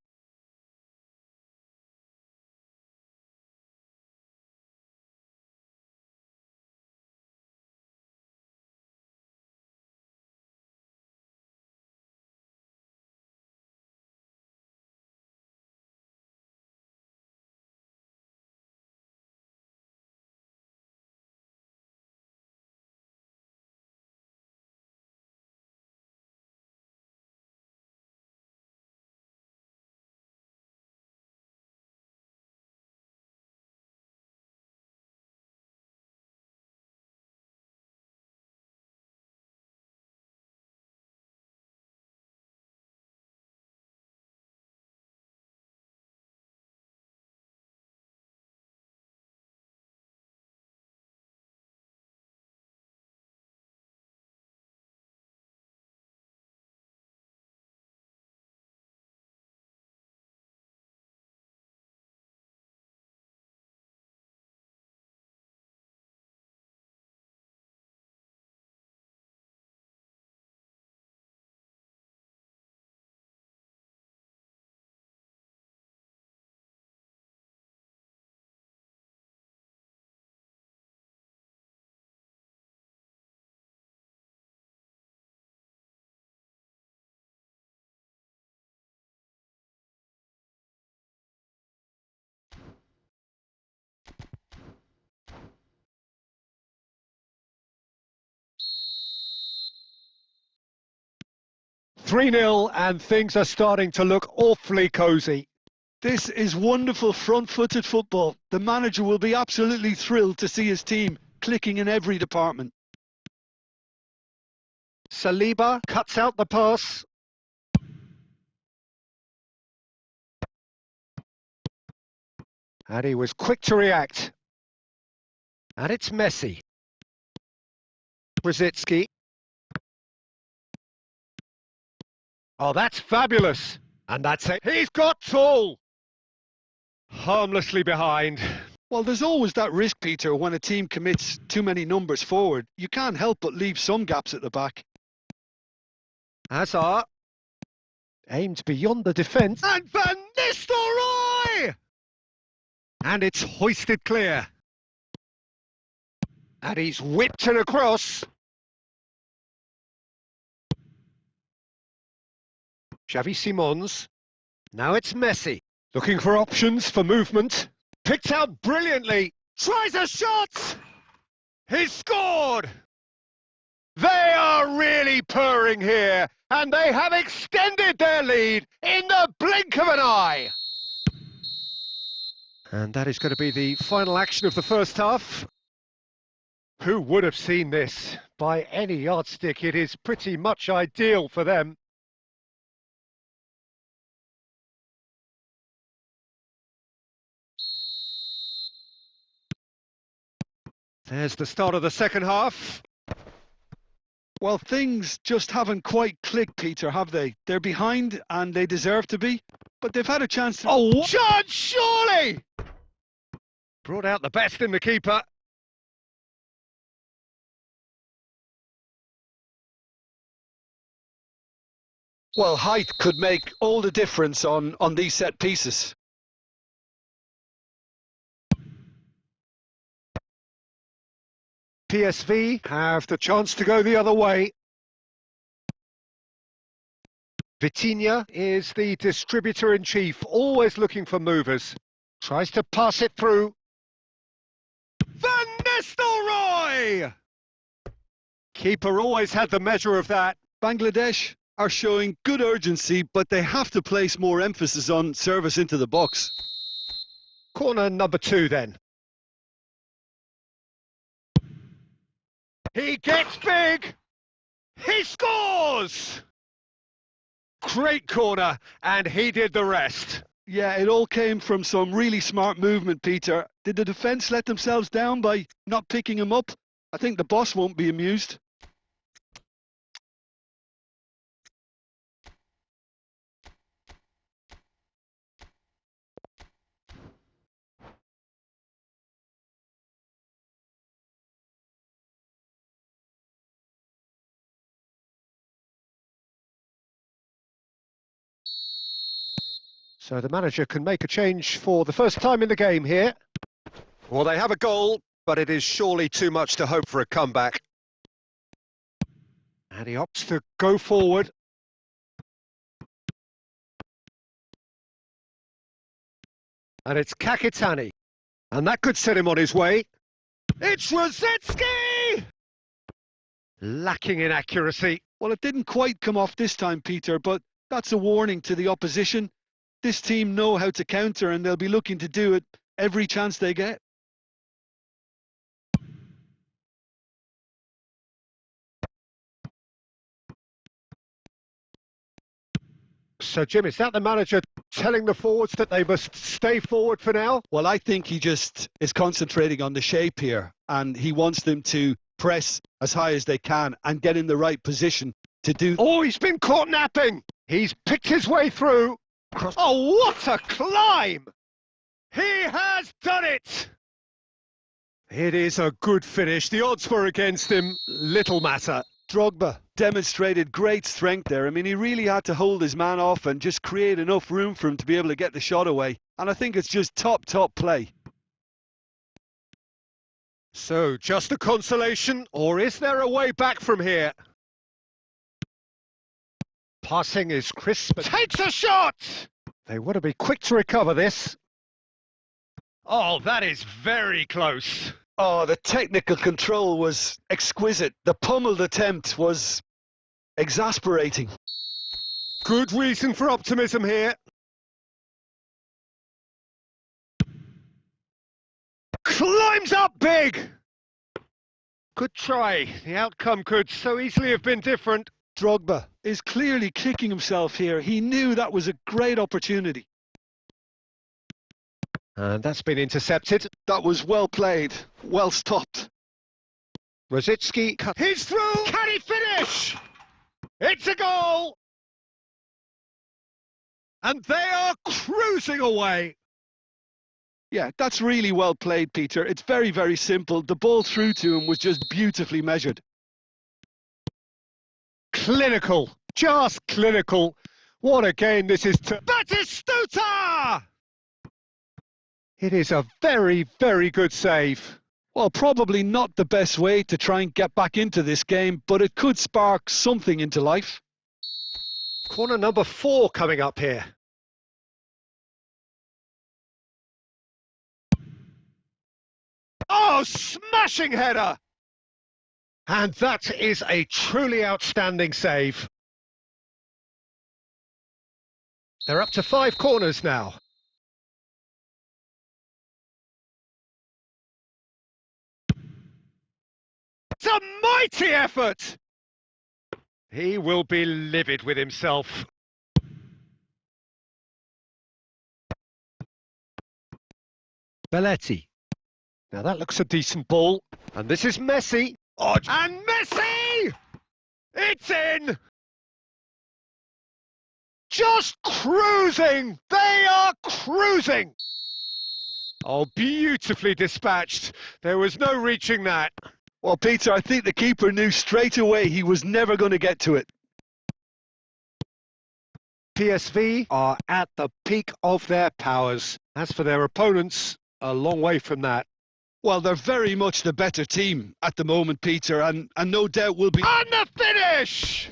[SPEAKER 1] 3-0 and things are starting to look awfully cosy.
[SPEAKER 2] This is wonderful front-footed football. The manager will be absolutely thrilled to see his team clicking in every department.
[SPEAKER 1] Saliba cuts out the pass. And he was quick to react. And it's Messi. Brzezinski. Oh, that's fabulous. And that's it. He's got tall. Harmlessly behind.
[SPEAKER 2] Well, there's always that risk, Peter, when a team commits too many numbers forward. You can't help but leave some gaps at the back.
[SPEAKER 1] Hazard. Aimed beyond the defence. And Van Nistelrooy! And it's hoisted clear. And he's whipped it across. Xavi Simons. Now it's Messi. Looking for options for movement. Picked out brilliantly. Tries a shot! He's scored! They are really purring here, and they have extended their lead in the blink of an eye. And that is going to be the final action of the first half. Who would have seen this? By any yardstick, it is pretty much ideal for them. There's the start of the second half.
[SPEAKER 2] Well, things just haven't quite clicked, Peter, have they? They're behind and they deserve to be, but they've had a chance to...
[SPEAKER 1] Oh, John, surely! Brought out the best in the keeper.
[SPEAKER 2] Well, height could make all the difference on these set pieces.
[SPEAKER 1] PSV have the chance to go the other way. Vitinha is the distributor-in-chief, always looking for movers. Tries to pass it through. Van Nistelrooy! Keeper always had the measure of that.
[SPEAKER 2] Bangladesh are showing good urgency, but they have to place more emphasis on service into the box.
[SPEAKER 1] Corner number 2 then. He gets big! He scores! Great corner, and he did the rest.
[SPEAKER 2] Yeah, it all came from some really smart movement, Peter. Did the defence let themselves down by not picking him up? I think the boss won't be amused.
[SPEAKER 1] So the manager can make a change for the first time in the game here. Well, they have a goal, but it is surely too much to hope for a comeback. And he opts to go forward. And it's Kakitani. And that could set him on his way. It's Brzezinski! Lacking in accuracy.
[SPEAKER 2] Well, it didn't quite come off this time, Peter, but that's a warning to the opposition. This team know how to counter and they'll be looking to do it every chance they get.
[SPEAKER 1] So, Jim, is that the manager telling the forwards that they must stay forward for now?
[SPEAKER 2] Well, I think he just is concentrating on the shape here and he wants them to press as high as they can and get in the right position to do...
[SPEAKER 1] Oh, he's been caught napping! He's picked his way through. Oh, what a climb! He has done it! It is a good finish. The odds were against him. Little matter.
[SPEAKER 2] Drogba demonstrated great strength there. I mean, he really had to hold his man off and just create enough room for him to be able to get the shot away. And I think it's just top play.
[SPEAKER 1] So, just a consolation, or is there a way back from here? Passing is crisp. Takes a shot! They want to be quick to recover this. Oh, that is very close.
[SPEAKER 2] Oh, the technical control was exquisite. The pummeled attempt was exasperating.
[SPEAKER 1] Good reason for optimism here. Climbs up big! Good try. The outcome could so easily have been different.
[SPEAKER 2] Drogba is clearly kicking himself here. He knew that was a great opportunity.
[SPEAKER 1] And that's been intercepted.
[SPEAKER 2] That was well played, well stopped.
[SPEAKER 1] Rosicki cut. He's through! Can he finish? It's a goal! And they are cruising away.
[SPEAKER 2] Yeah, that's really well played, Peter. It's very, very simple. The ball through to him was just beautifully measured.
[SPEAKER 1] Clinical, just clinical. What a game this is to Batistuta! It is a very, very good save.
[SPEAKER 2] Well, probably not the best way to try and get back into this game, but it could spark something into life.
[SPEAKER 1] Corner number 4 coming up here. Oh, smashing header! And that is a truly outstanding save. They're up to 5 corners now. It's a mighty effort! He will be livid with himself. Belletti. Now that looks a decent ball. And this is Messi. Oh, and Messi! It's in! Just cruising! They are cruising! Oh, beautifully dispatched. There was no reaching that.
[SPEAKER 2] Well, Peter, I think the keeper knew straight away he was never going to get to it.
[SPEAKER 1] PSV are at the peak of their powers. As for their opponents, a long way from that.
[SPEAKER 2] Well, they're very much the better team at the moment, Peter, and no doubt will be...
[SPEAKER 1] On the finish!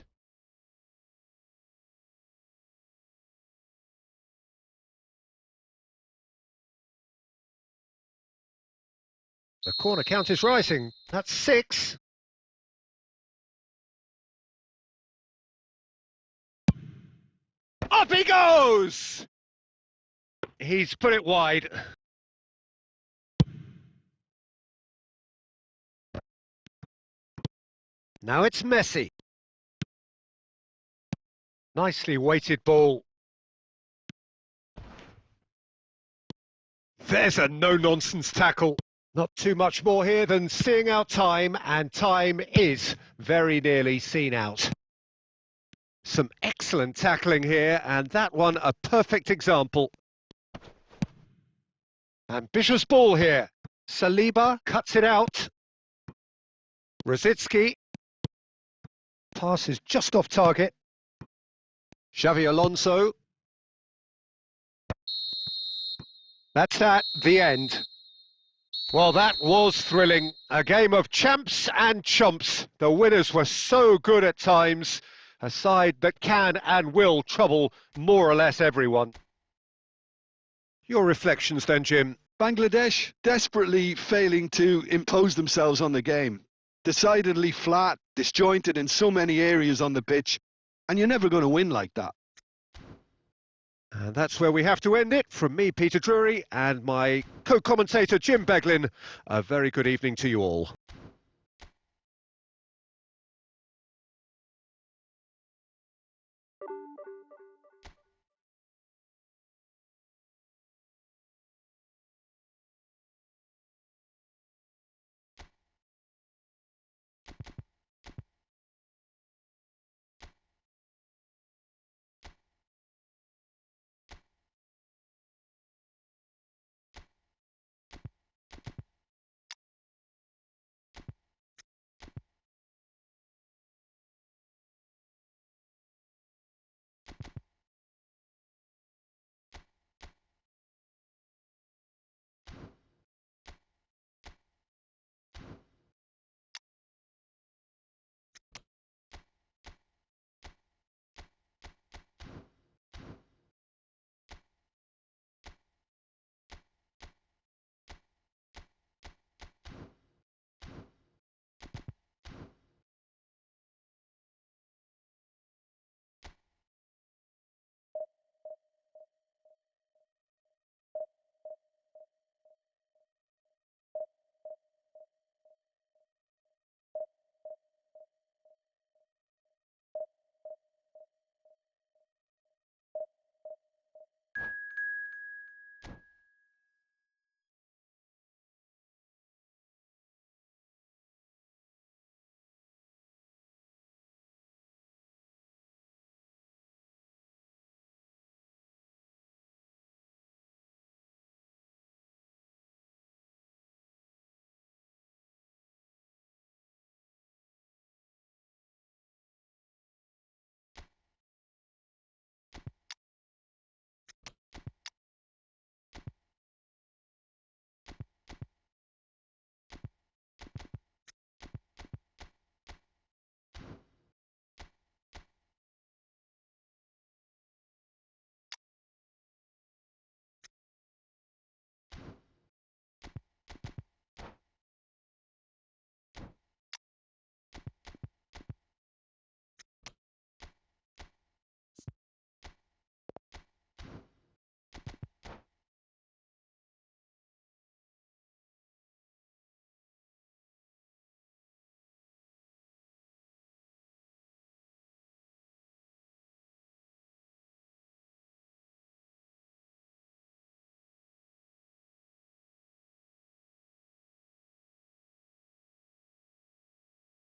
[SPEAKER 1] The corner count is rising. That's 6. Up he goes! He's put it wide. Now it's Messi. Nicely weighted ball. There's a no-nonsense tackle. Not too much more here than seeing out time, and time is very nearly seen out. Some excellent tackling here, and that one a perfect example. Ambitious ball here. Saliba cuts it out. Rosicki. Pass is just off target. Xavi Alonso. That's that, the end. Well, that was thrilling. A game of champs and chumps. The winners were so good at times. A side that can and will trouble more or less everyone. Your reflections then, Jim?
[SPEAKER 2] Bangladesh desperately failing to impose themselves on the game. Decidedly flat, disjointed in so many areas on the pitch, and you're never going to win like that.
[SPEAKER 1] And that's where we have to end it. From me, Peter Drury, and my co-commentator, Jim Beglin. A very good evening to you all.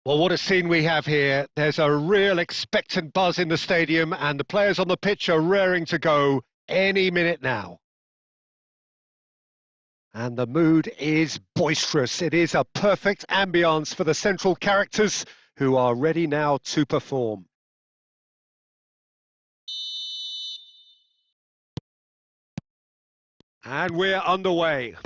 [SPEAKER 1] Well, what a scene we have here. There's a real expectant buzz in the stadium, and the players on the pitch are raring to go any minute now. And the mood is boisterous. It is a perfect ambience for the central characters who are ready now to perform. And we're underway.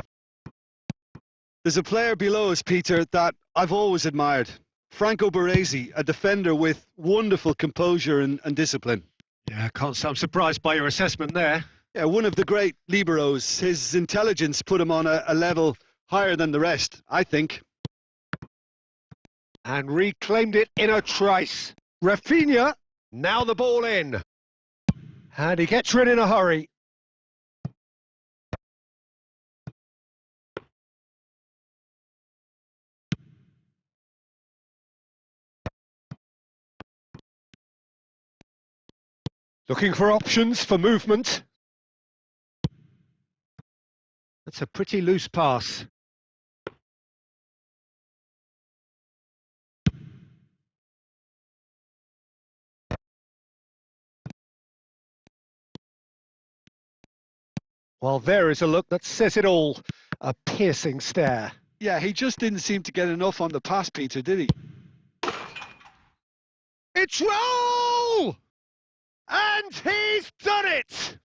[SPEAKER 2] There's a player below us, Peter, that I've always admired. Franco Baresi, a defender with wonderful composure and discipline.
[SPEAKER 1] Yeah, can't say I'm surprised by your assessment there.
[SPEAKER 2] Yeah, one of the great liberos. His intelligence put him on a level higher than the rest, I think.
[SPEAKER 1] And reclaimed it in a trice. Rafinha, now the ball in. And he gets rid in a hurry. Looking for options for movement. That's a pretty loose pass. Well, there is a look that says it all. A piercing stare.
[SPEAKER 2] Yeah, he just didn't seem to get enough on the pass, Peter, did he?
[SPEAKER 1] It's roll! And he's done it!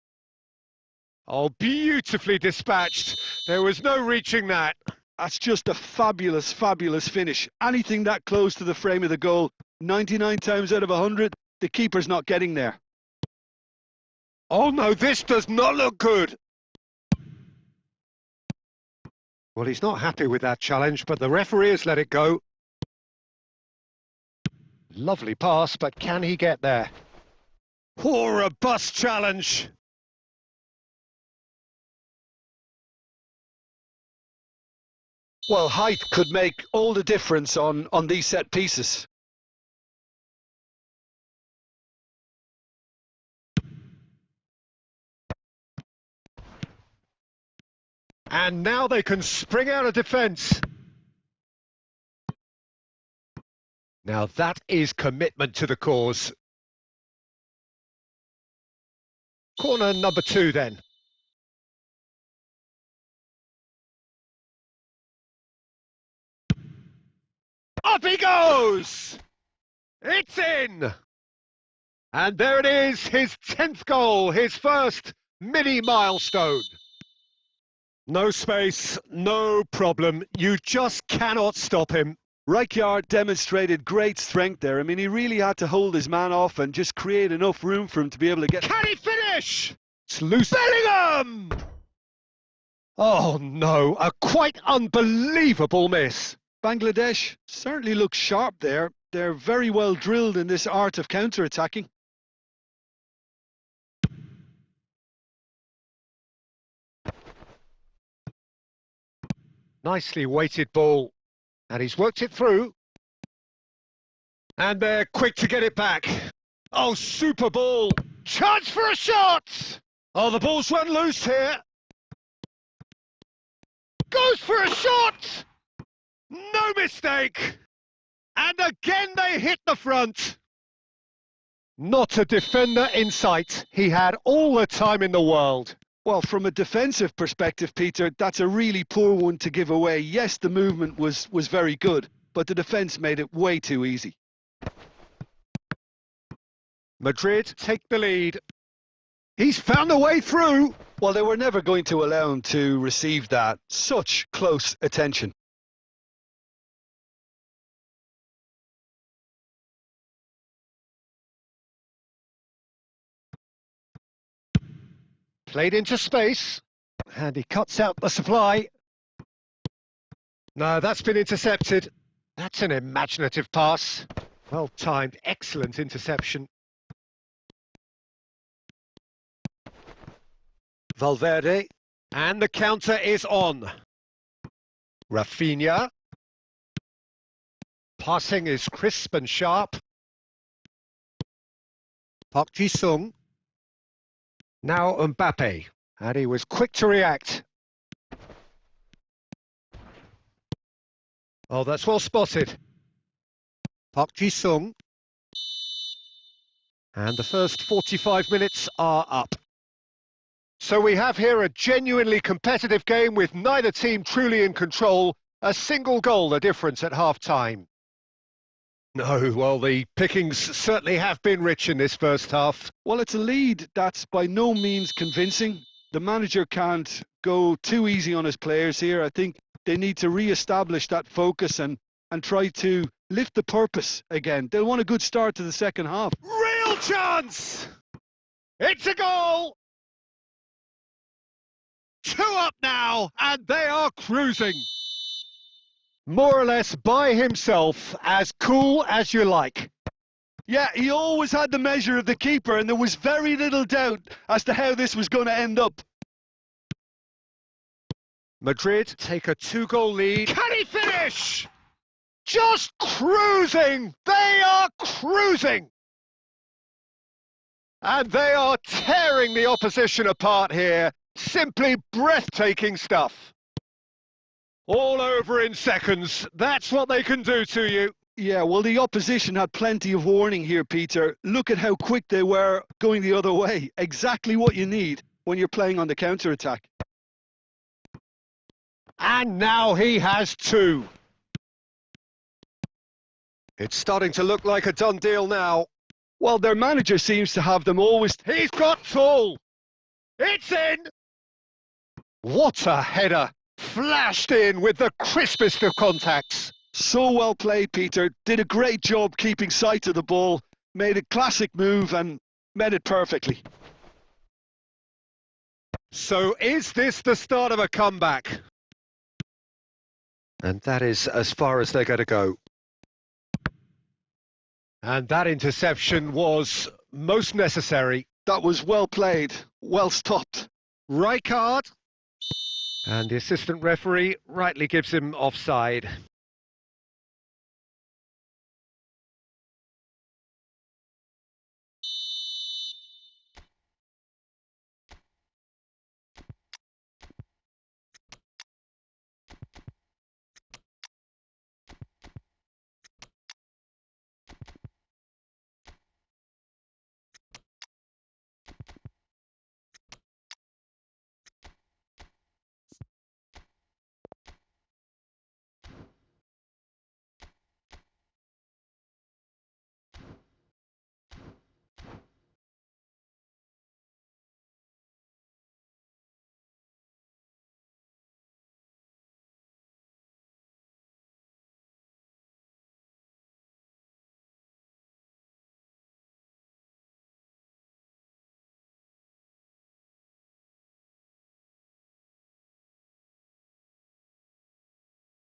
[SPEAKER 1] Oh, beautifully dispatched. There was no reaching that.
[SPEAKER 2] That's just a fabulous, fabulous finish. Anything that close to the frame of the goal, 99 times out of 100, the keeper's not getting there.
[SPEAKER 1] Oh no, this does not look good. Well, he's not happy with that challenge, but the referee has let it go. Lovely pass, but can he get there? Oh, a robust challenge.
[SPEAKER 2] Well, height could make all the difference on these set pieces.
[SPEAKER 1] And now they can spring out of defence. Now that is commitment to the cause. Corner number 2 then. Up he goes! It's in! And there it is, his 10th goal, his first mini milestone. No space, no problem. You just cannot stop him.
[SPEAKER 2] Rijkaard demonstrated great strength there. I mean, he really had to hold his man off and just create enough room for him to be able to get...
[SPEAKER 1] Can he finish? It's loose. Bellingham! Oh no, a quite unbelievable miss.
[SPEAKER 2] Bangladesh certainly looks sharp there. They're very well drilled in this art of counter-attacking.
[SPEAKER 1] Nicely weighted ball. And he's worked it through. And they're quick to get it back. Oh, super ball. Chance for a shot! Oh, the ball's run loose here. Goes for a shot! No mistake! And again they hit the front. Not a defender in sight. He had all the time in the world.
[SPEAKER 2] Well, from a defensive perspective, Peter, that's a really poor one to give away. Yes, the movement was very good, but the defence made it way too easy.
[SPEAKER 1] Madrid take the lead. He's found a way through.
[SPEAKER 2] Well, they were never going to allow him to receive that. Such close attention.
[SPEAKER 1] Played into space, and he cuts out the supply. No, that's been intercepted. That's an imaginative pass. Well timed, excellent interception. Valverde, and the counter is on. Rafinha. Passing is crisp and sharp. Park Ji-sung. Now Mbappe, and he was quick to react. Oh, that's well spotted. Park Ji-sung. And the first 45 minutes are up. So we have here a genuinely competitive game with neither team truly in control. A single goal the difference at half-time. No, well, the pickings certainly have been rich in this first half.
[SPEAKER 2] Well, it's a lead that's by no means convincing. The manager can't go too easy on his players here. I think they need to re-establish that focus and try to lift the purpose again. They'll want a good start to the second half.
[SPEAKER 1] Real chance! It's a goal! 2 up now, and they are cruising. More or less by himself, as cool as you like.
[SPEAKER 2] Yeah, he always had the measure of the keeper, and there was very little doubt as to how this was going to end up.
[SPEAKER 1] Madrid take a 2-goal lead. Can he finish? Just cruising! They are cruising! And they are tearing the opposition apart here. Simply breathtaking stuff. All over in seconds. That's what they can do to you.
[SPEAKER 2] Yeah, well, the opposition had plenty of warning here, Peter. Look at how quick they were going the other way. Exactly what you need when you're playing on the counter-attack.
[SPEAKER 1] And now he has 2. It's starting to look like a done deal now.
[SPEAKER 2] Well, their manager seems to have them always...
[SPEAKER 1] He's got tall. It's in. What a header. Flashed in with the crispest of contacts.
[SPEAKER 2] So well played, Peter. Did a great job keeping sight of the ball. Made a classic move and met it perfectly.
[SPEAKER 1] So is this the start of a comeback? And that is as far as they're going to go. And that interception was most necessary.
[SPEAKER 2] That was well played, well stopped.
[SPEAKER 1] Right card. And the assistant referee rightly gives him offside.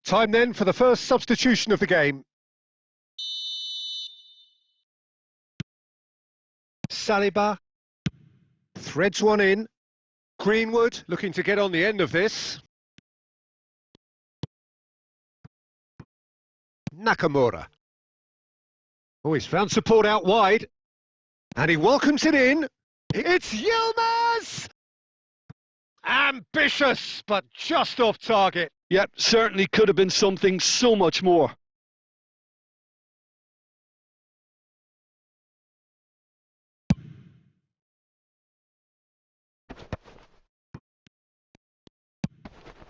[SPEAKER 1] Time then for the first substitution of the game. Saliba threads one in. Greenwood looking to get on the end of this. Nakamura. Oh, he's found support out wide. And he welcomes it in. It's Yilmaz! Ambitious, but just off target.
[SPEAKER 2] Yep, certainly could have been something so much more.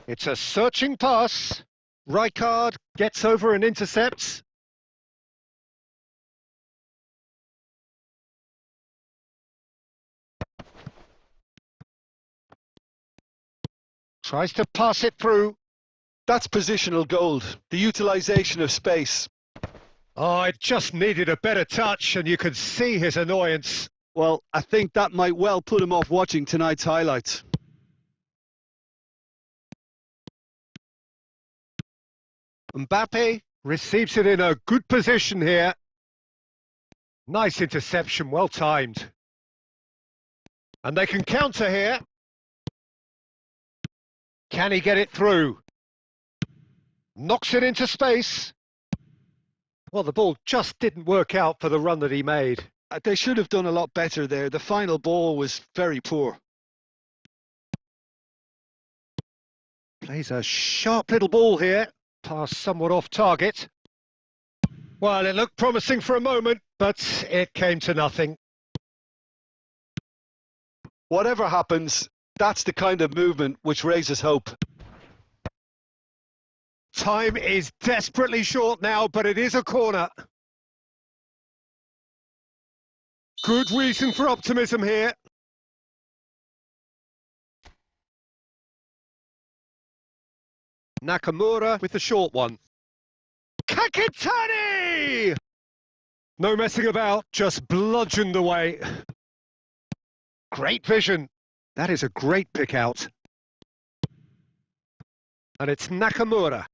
[SPEAKER 1] It's a searching pass. Rijkaard gets over and intercepts. Tries to pass it through.
[SPEAKER 2] That's positional gold, the utilisation of space.
[SPEAKER 1] Oh, it just needed a better touch, and you could see his annoyance.
[SPEAKER 2] Well, I think that might well put him off watching tonight's highlights.
[SPEAKER 1] Mbappe receives it in a good position here. Nice interception, well timed. And they can counter here. Can he get it through? Knocks it into space. Well, the ball just didn't work out for the run that he made.
[SPEAKER 2] They should have done a lot better there. The final ball was very poor.
[SPEAKER 1] Plays a sharp little ball here. Pass somewhat off target. Well, it looked promising for a moment, but it came to nothing.
[SPEAKER 2] Whatever happens, that's the kind of movement which raises hope.
[SPEAKER 1] Time is desperately short now, but it is a corner. Good reason for optimism here. Nakamura with the short one. Kakitani! No messing about, just bludgeoned away. Great vision. That is a great pick out. And it's Nakamura.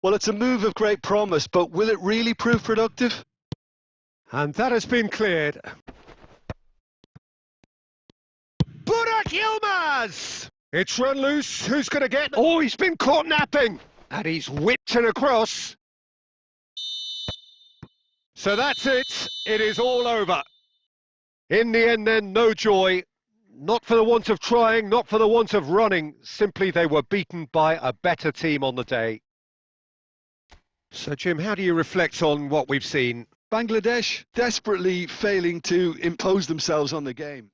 [SPEAKER 2] Well, it's a move of great promise, but will it really prove productive?
[SPEAKER 1] And that has been cleared. Burak Yilmaz! It's run loose. Who's going to get... Oh, he's been caught napping. And he's whipped it across. So that's it. It is all over. In the end then, no joy. Not for the want of trying, not for the want of running. Simply they were beaten by a better team on the day. So, Jim, how do you reflect on what we've seen?
[SPEAKER 2] Bangladesh desperately failing to impose themselves on the game.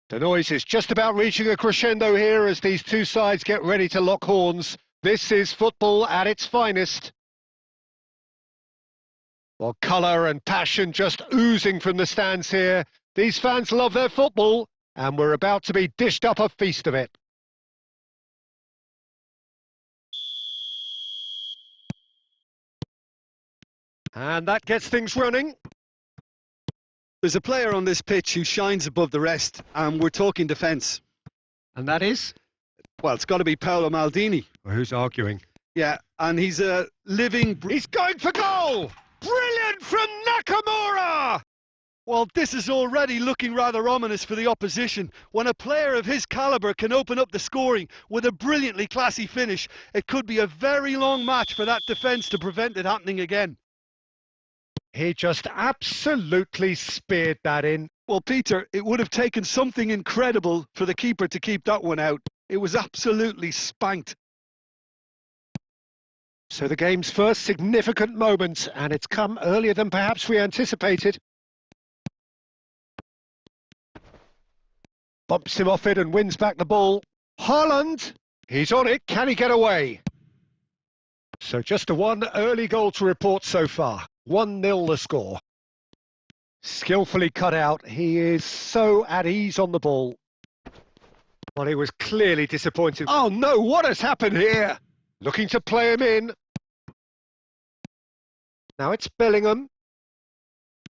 [SPEAKER 1] The noise is just about reaching a crescendo here as these two sides get ready to lock horns. This is football at its finest. Well, colour and passion just oozing from the stands here. These fans love their football, and we're about to be dished up a feast of it. And that gets things running.
[SPEAKER 2] There's a player on this pitch who shines above the rest, and we're talking defence.
[SPEAKER 1] And that is?
[SPEAKER 2] Well, it's got to be Paolo Maldini.
[SPEAKER 1] Well, who's arguing?
[SPEAKER 2] Yeah, and he's a living...
[SPEAKER 1] He's going for goal! Brilliant from Nakamura!
[SPEAKER 2] Well, this is already looking rather ominous for the opposition. When a player of his calibre can open up the scoring with a brilliantly classy finish, it could be a very long match for that defence to prevent it happening again.
[SPEAKER 1] He just absolutely speared that in.
[SPEAKER 2] Well, Peter, it would have taken something incredible for the keeper to keep that one out. It was absolutely spanked.
[SPEAKER 1] So the game's first significant moment, and it's come earlier than perhaps we anticipated. Bumps him off it and wins back the ball. Haaland, he's on it, can he get away? So just a one early goal to report so far. 1-0 the score. Skillfully cut out, he is so at ease on the ball. Well, he was clearly disappointed. Oh no, what has happened here? Looking to play him in. Now it's Bellingham.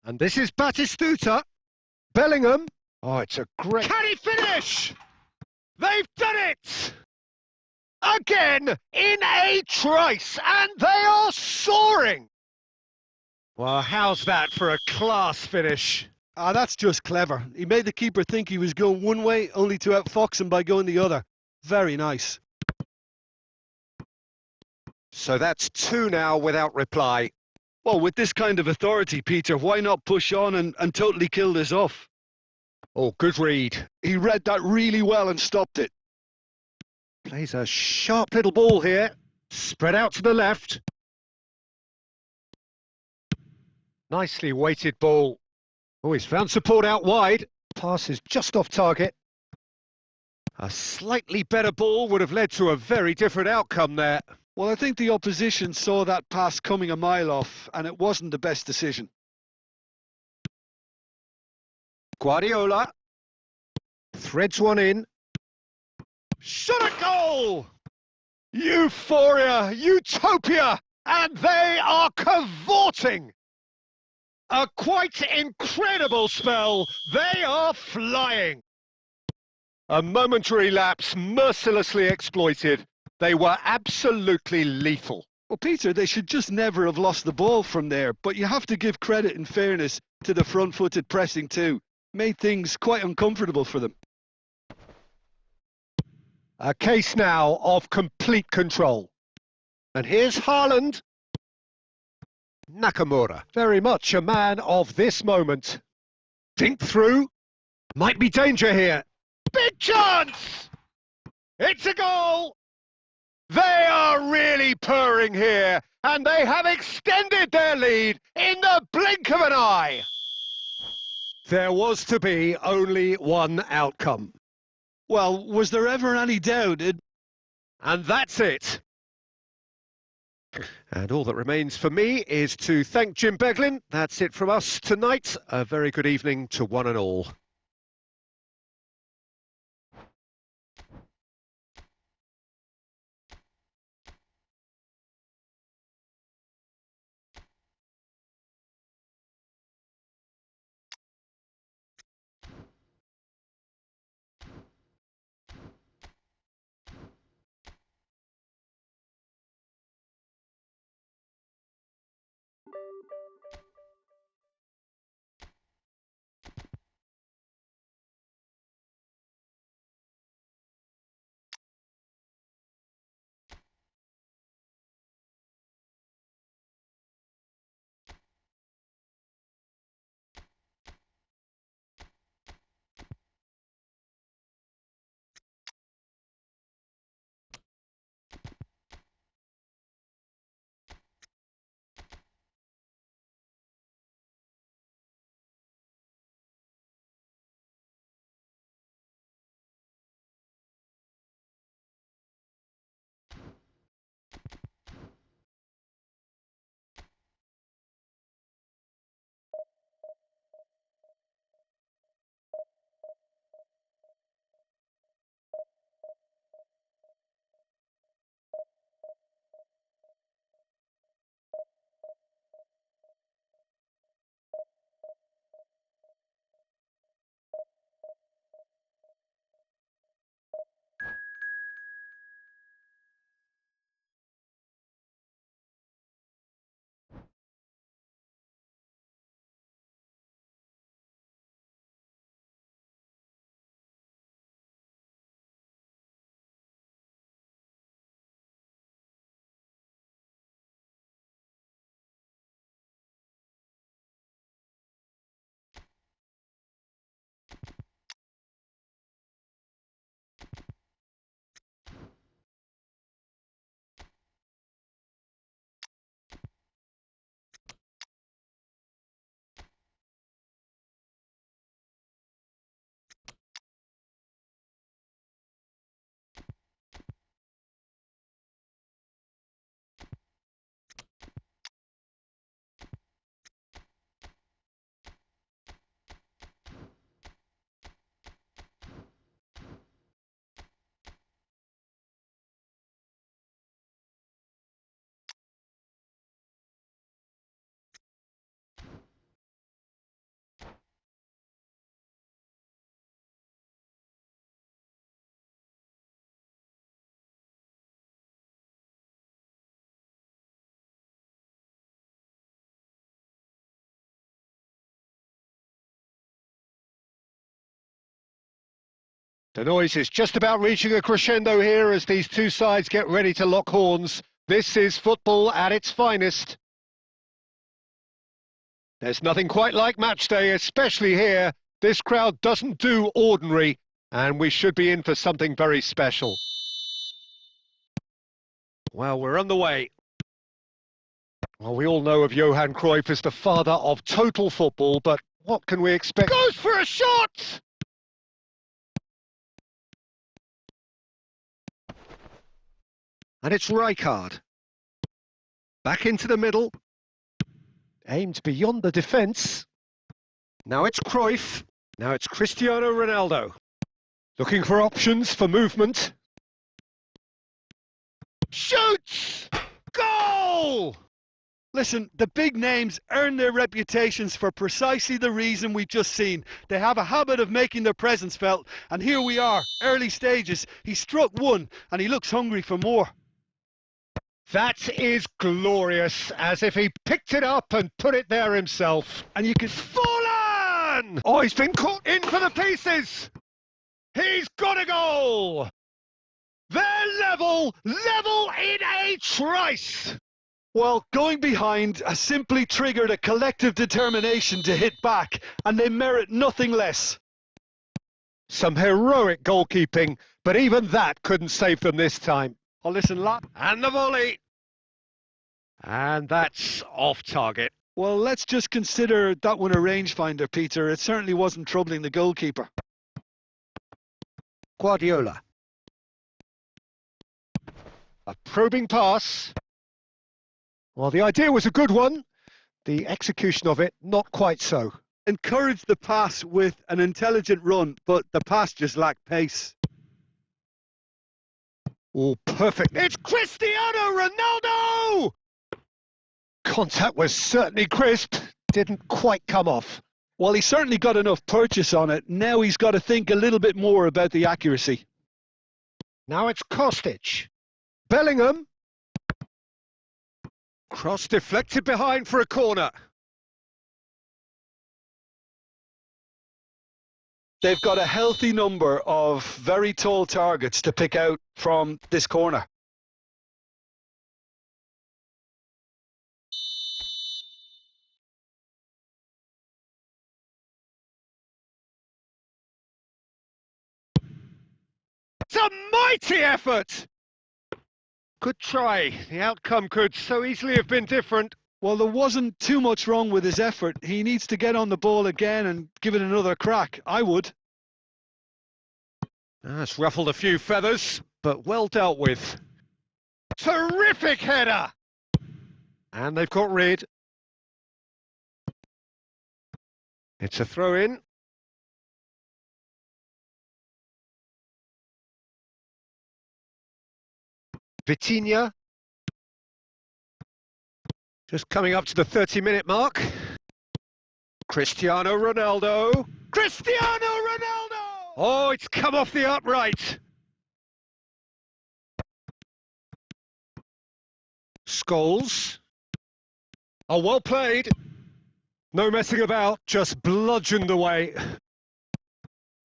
[SPEAKER 1] And this is Batistuta. Bellingham. Oh, it's a great... Can he finish? They've done it! Again, in a trice, and they are soaring! Well, how's that for a class finish?
[SPEAKER 2] Ah, that's just clever. He made the keeper think he was going one way, only to outfox him by going the other. Very nice.
[SPEAKER 1] So that's 2 now without reply.
[SPEAKER 2] Well, with this kind of authority, Peter, why not push on and totally kill this off?
[SPEAKER 1] Oh, good read.
[SPEAKER 2] He read that really well and stopped it.
[SPEAKER 1] Plays a sharp little ball here. Spread out to the left. Nicely weighted ball. Oh, he's found support out wide. Pass is just off target. A slightly better ball would have led to a very different outcome there.
[SPEAKER 2] Well, I think the opposition saw that pass coming a mile off, and it wasn't the best decision.
[SPEAKER 1] Guardiola threads one in. Shot a goal! Euphoria, utopia, and they are cavorting. A quite incredible spell. They are flying. A momentary lapse mercilessly exploited. They were absolutely lethal.
[SPEAKER 2] Well, Peter, they should just never have lost the ball from there, but you have to give credit and fairness to the front-footed pressing too. Made things quite uncomfortable for them.
[SPEAKER 1] A case now of complete control. And here's Haaland. Nakamura, very much a man of this moment. Think through. Might be danger here. Big chance! It's a goal! They are really purring here, and they have extended their lead in the blink of an eye. There was to be only one outcome.
[SPEAKER 2] Well, was there ever any doubt?
[SPEAKER 1] And that's it. And all that remains for me is to thank Jim Beglin. That's it from us tonight. A very good evening to one and all. The noise is just about reaching a crescendo here as these two sides get ready to lock horns. This is football at its finest. There's nothing quite like match day, especially here. This crowd doesn't do ordinary, and we should be in for something very special. Well, we're on the way. Well, we all know of Johan Cruyff as the father of total football, but what can we expect? Goes for a shot! And it's Rijkaard. Back into the middle. Aimed beyond the defence. Now it's Cruyff. Now it's Cristiano Ronaldo. Looking for options for movement. Shoots! Goal!
[SPEAKER 2] Listen, the big names earn their reputations for precisely the reason we've just seen. They have a habit of making their presence felt, and here we are, early stages. He struck one, and he looks hungry for more.
[SPEAKER 1] That is glorious, as if he picked it up and put it there himself. And you could... Fallen! Oh, he's been caught in for the pieces! He's got a goal! They're level in a trice!
[SPEAKER 2] Well, going behind has simply triggered a collective determination to hit back, and they merit nothing less.
[SPEAKER 1] Some heroic goalkeeping, but even that couldn't save them this time.
[SPEAKER 2] Oh, listen, lad.
[SPEAKER 1] And the volley. And that's off target.
[SPEAKER 2] Well, let's just consider that one a rangefinder, Peter. It certainly wasn't troubling the goalkeeper.
[SPEAKER 1] Guardiola. A probing pass. Well, the idea was a good one. The execution of it, not quite so.
[SPEAKER 2] Encouraged the pass with an intelligent run, but the pass just lacked pace.
[SPEAKER 1] Oh, perfect. It's Cristiano Ronaldo! Contact was certainly crisp. Didn't quite come off.
[SPEAKER 2] Well, he certainly got enough purchase on it. Now he's got to think a little bit more about the accuracy.
[SPEAKER 1] Now it's Kostic. Bellingham. Cross deflected behind for a corner.
[SPEAKER 2] They've got a healthy number of very tall targets to pick out from this corner.
[SPEAKER 1] It's a mighty effort! Good try. The outcome could so easily have been different.
[SPEAKER 2] Well, there wasn't too much wrong with his effort. He needs to get on the ball again and give it another crack. I would.
[SPEAKER 1] That's ruffled a few feathers, but well dealt with. Terrific header! And they've got rid. It's a throw-in. Vitinha. Just coming up to the 30-minute mark. Cristiano Ronaldo. Cristiano Ronaldo! Oh, it's come off the upright. Scholes. Oh, well played. No messing about, just bludgeoned away.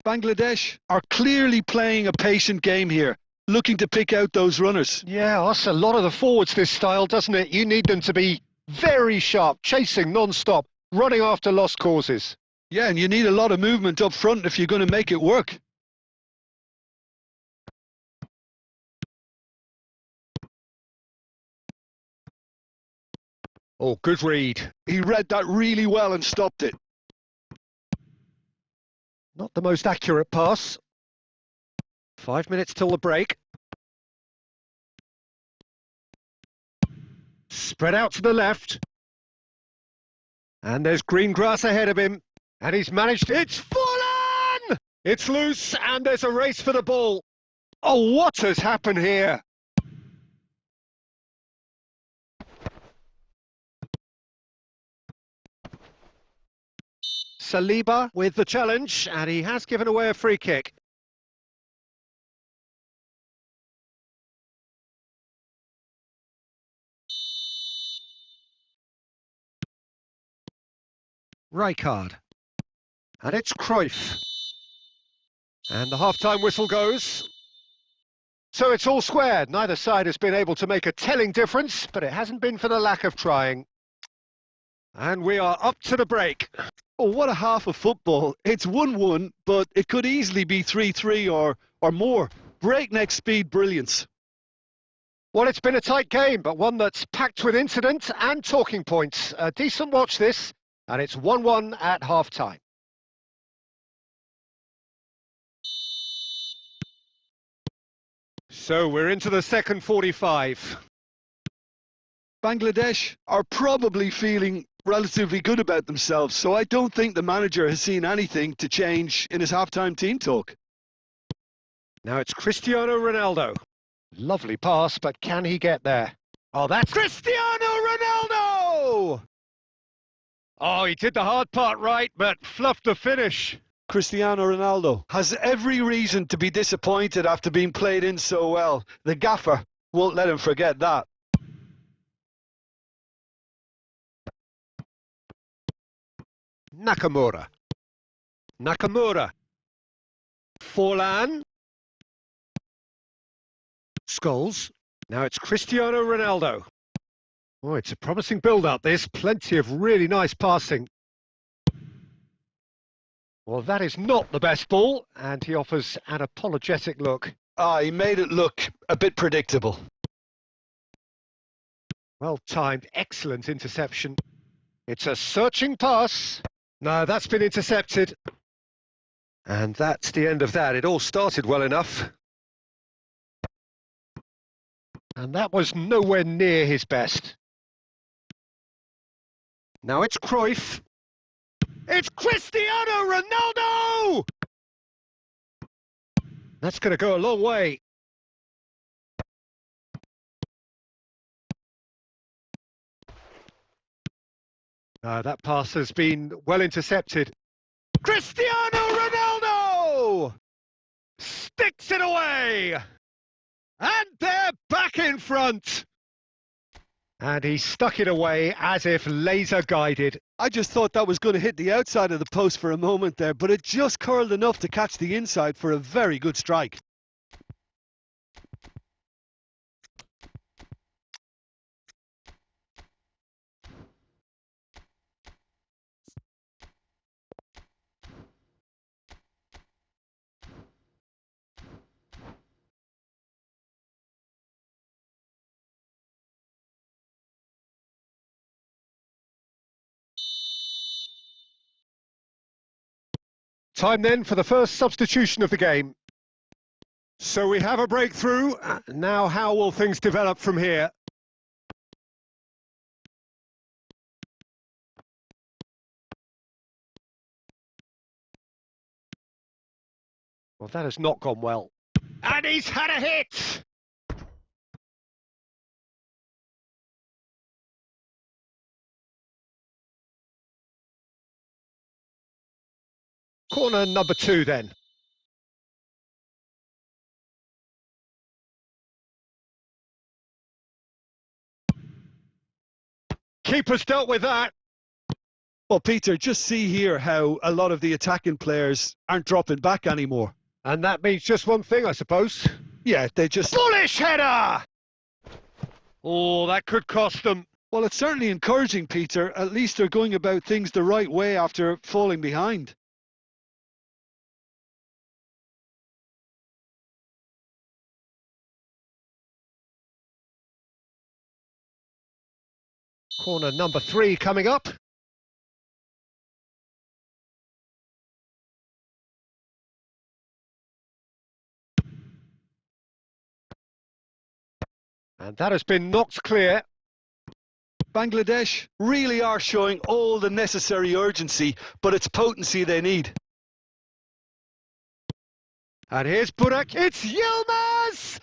[SPEAKER 2] Bangladesh are clearly playing a patient game here, looking to pick out those runners.
[SPEAKER 1] Yeah, that's a lot of the forwards, this style, doesn't it? You need them to be very sharp, chasing non-stop, running after lost causes.
[SPEAKER 2] Yeah, and you need a lot of movement up front if you're going to make it work.
[SPEAKER 1] Oh, good read.
[SPEAKER 2] He read that really well and stopped it.
[SPEAKER 1] Not the most accurate pass. 5 minutes till the break. Spread out to the left. And there's green grass ahead of him. And he's managed... It's fallen! It's loose and there's a race for the ball. Oh, what has happened here? Saliba with the challenge, and he has given away a free kick. Rijkaard. And it's Cruyff. And the half-time whistle goes. So it's all square. Neither side has been able to make a telling difference, but it hasn't been for the lack of trying. And we are up to the break.
[SPEAKER 2] Oh, what a half of football. It's 1-1, but it could easily be 3-3 or more. Breakneck speed brilliance.
[SPEAKER 1] Well, it's been a tight game, but one that's packed with incident and talking points. A decent watch this, and it's 1-1 at half-time. So we're into the second 45.
[SPEAKER 2] Bangladesh are probably feeling relatively good about themselves, so I don't think the manager has seen anything to change in his half-time team talk.
[SPEAKER 1] Now it's Cristiano Ronaldo. Lovely pass, but can he get there? Oh, that's Cristiano Ronaldo! Oh, he did the hard part right, but fluffed the finish.
[SPEAKER 2] Cristiano Ronaldo has every reason to be disappointed after being played in so well. The gaffer won't let him forget that.
[SPEAKER 1] Nakamura. Forlan. Scholes. Now it's Cristiano Ronaldo. Oh, it's a promising build-up, this. Plenty of really nice passing. Well, that is not the best ball, and he offers an apologetic look.
[SPEAKER 2] He made it look a bit predictable.
[SPEAKER 1] Well-timed, excellent interception. It's a searching pass. No, that's been intercepted. And that's the end of that. It all started well enough. And that was nowhere near his best. Now it's Cruyff. It's Cristiano Ronaldo! That's going to go a long way. That pass has been well intercepted. Cristiano Ronaldo! Sticks it away! And they're back in front! And he stuck it away as if laser guided.
[SPEAKER 2] I just thought that was going to hit the outside of the post for a moment there, but it just curled enough to catch the inside for a very good strike.
[SPEAKER 1] Time then for the first substitution of the game. So we have a breakthrough. Now how will things develop from here? Well, that has not gone well. And he's had a hit! Corner number 2 then. Keeper's dealt with that.
[SPEAKER 2] Well, Peter, just see here how a lot of the attacking players aren't dropping back anymore.
[SPEAKER 1] And that means just one thing, I suppose.
[SPEAKER 2] Yeah, they just...
[SPEAKER 1] Bullish header! Oh, that could cost them.
[SPEAKER 2] Well, it's certainly encouraging, Peter. At least they're going about things the right way after falling behind.
[SPEAKER 1] Corner number 3 coming up. And that has been knocked clear.
[SPEAKER 2] Bangladesh really are showing all the necessary urgency, but it's potency they need.
[SPEAKER 1] And here's Burak. It's Yilmaz!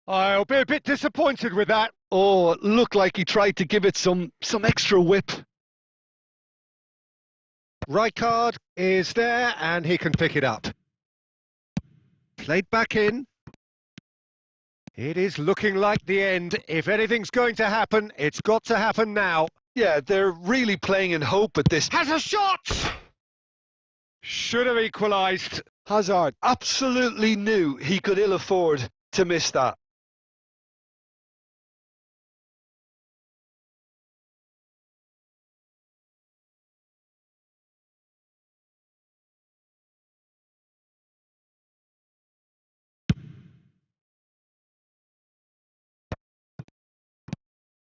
[SPEAKER 1] I'll be a bit disappointed with that.
[SPEAKER 2] Oh, it looked like he tried to give it some extra whip.
[SPEAKER 1] Rijkaard is there, and he can pick it up. Played back in. It is looking like the end. If anything's going to happen, it's got to happen now.
[SPEAKER 2] Yeah, they're really playing in hope at this.
[SPEAKER 1] Has a shot! Should have equalised.
[SPEAKER 2] Hazard absolutely knew he could ill afford to miss that.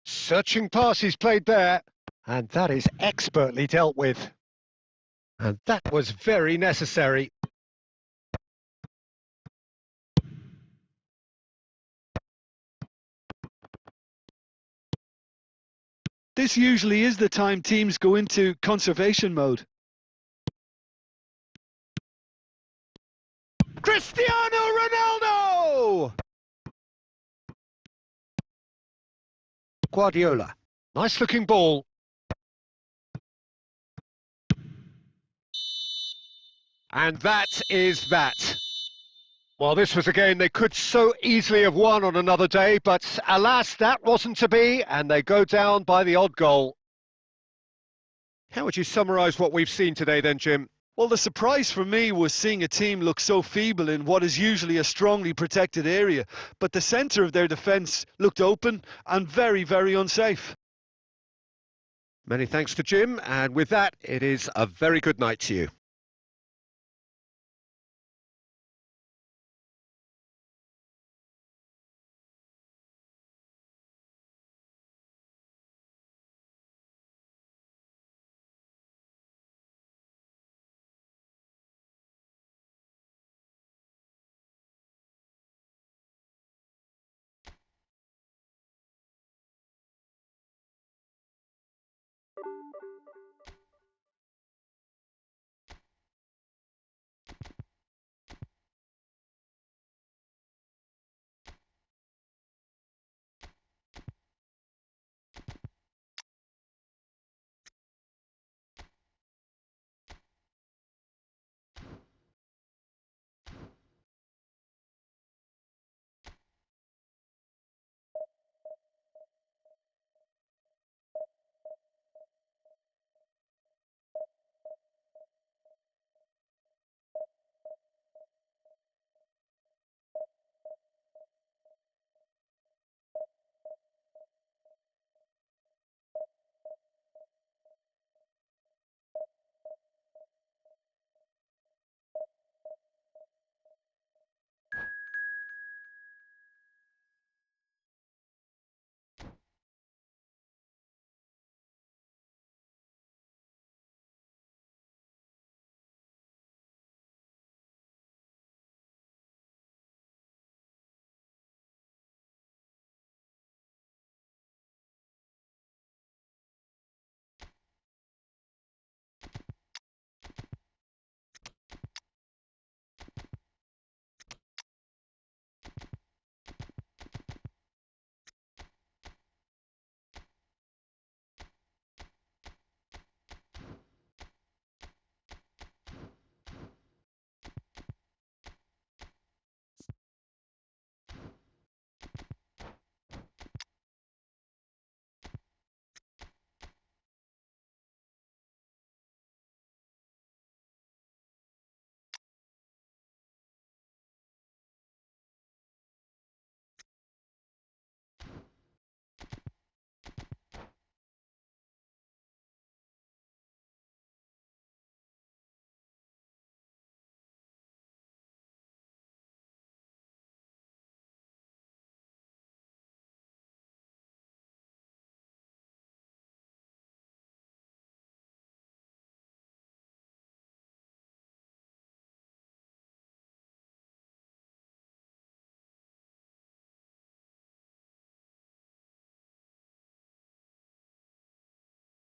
[SPEAKER 1] Searching pass he's played there, and that is expertly dealt with. And that was very necessary.
[SPEAKER 2] This usually is the time teams go into conservation mode.
[SPEAKER 1] Cristiano Ronaldo! Guardiola. Nice looking ball. And that is that. Well, this was a game they could so easily have won on another day, but alas, that wasn't to be, and they go down by the odd goal. How would you summarise what we've seen today then, Jim?
[SPEAKER 2] Well, the surprise for me was seeing a team look so feeble in what is usually a strongly protected area, but the centre of their defence looked open and very, very unsafe.
[SPEAKER 1] Many thanks to Jim, and with that, it is a very good night to you.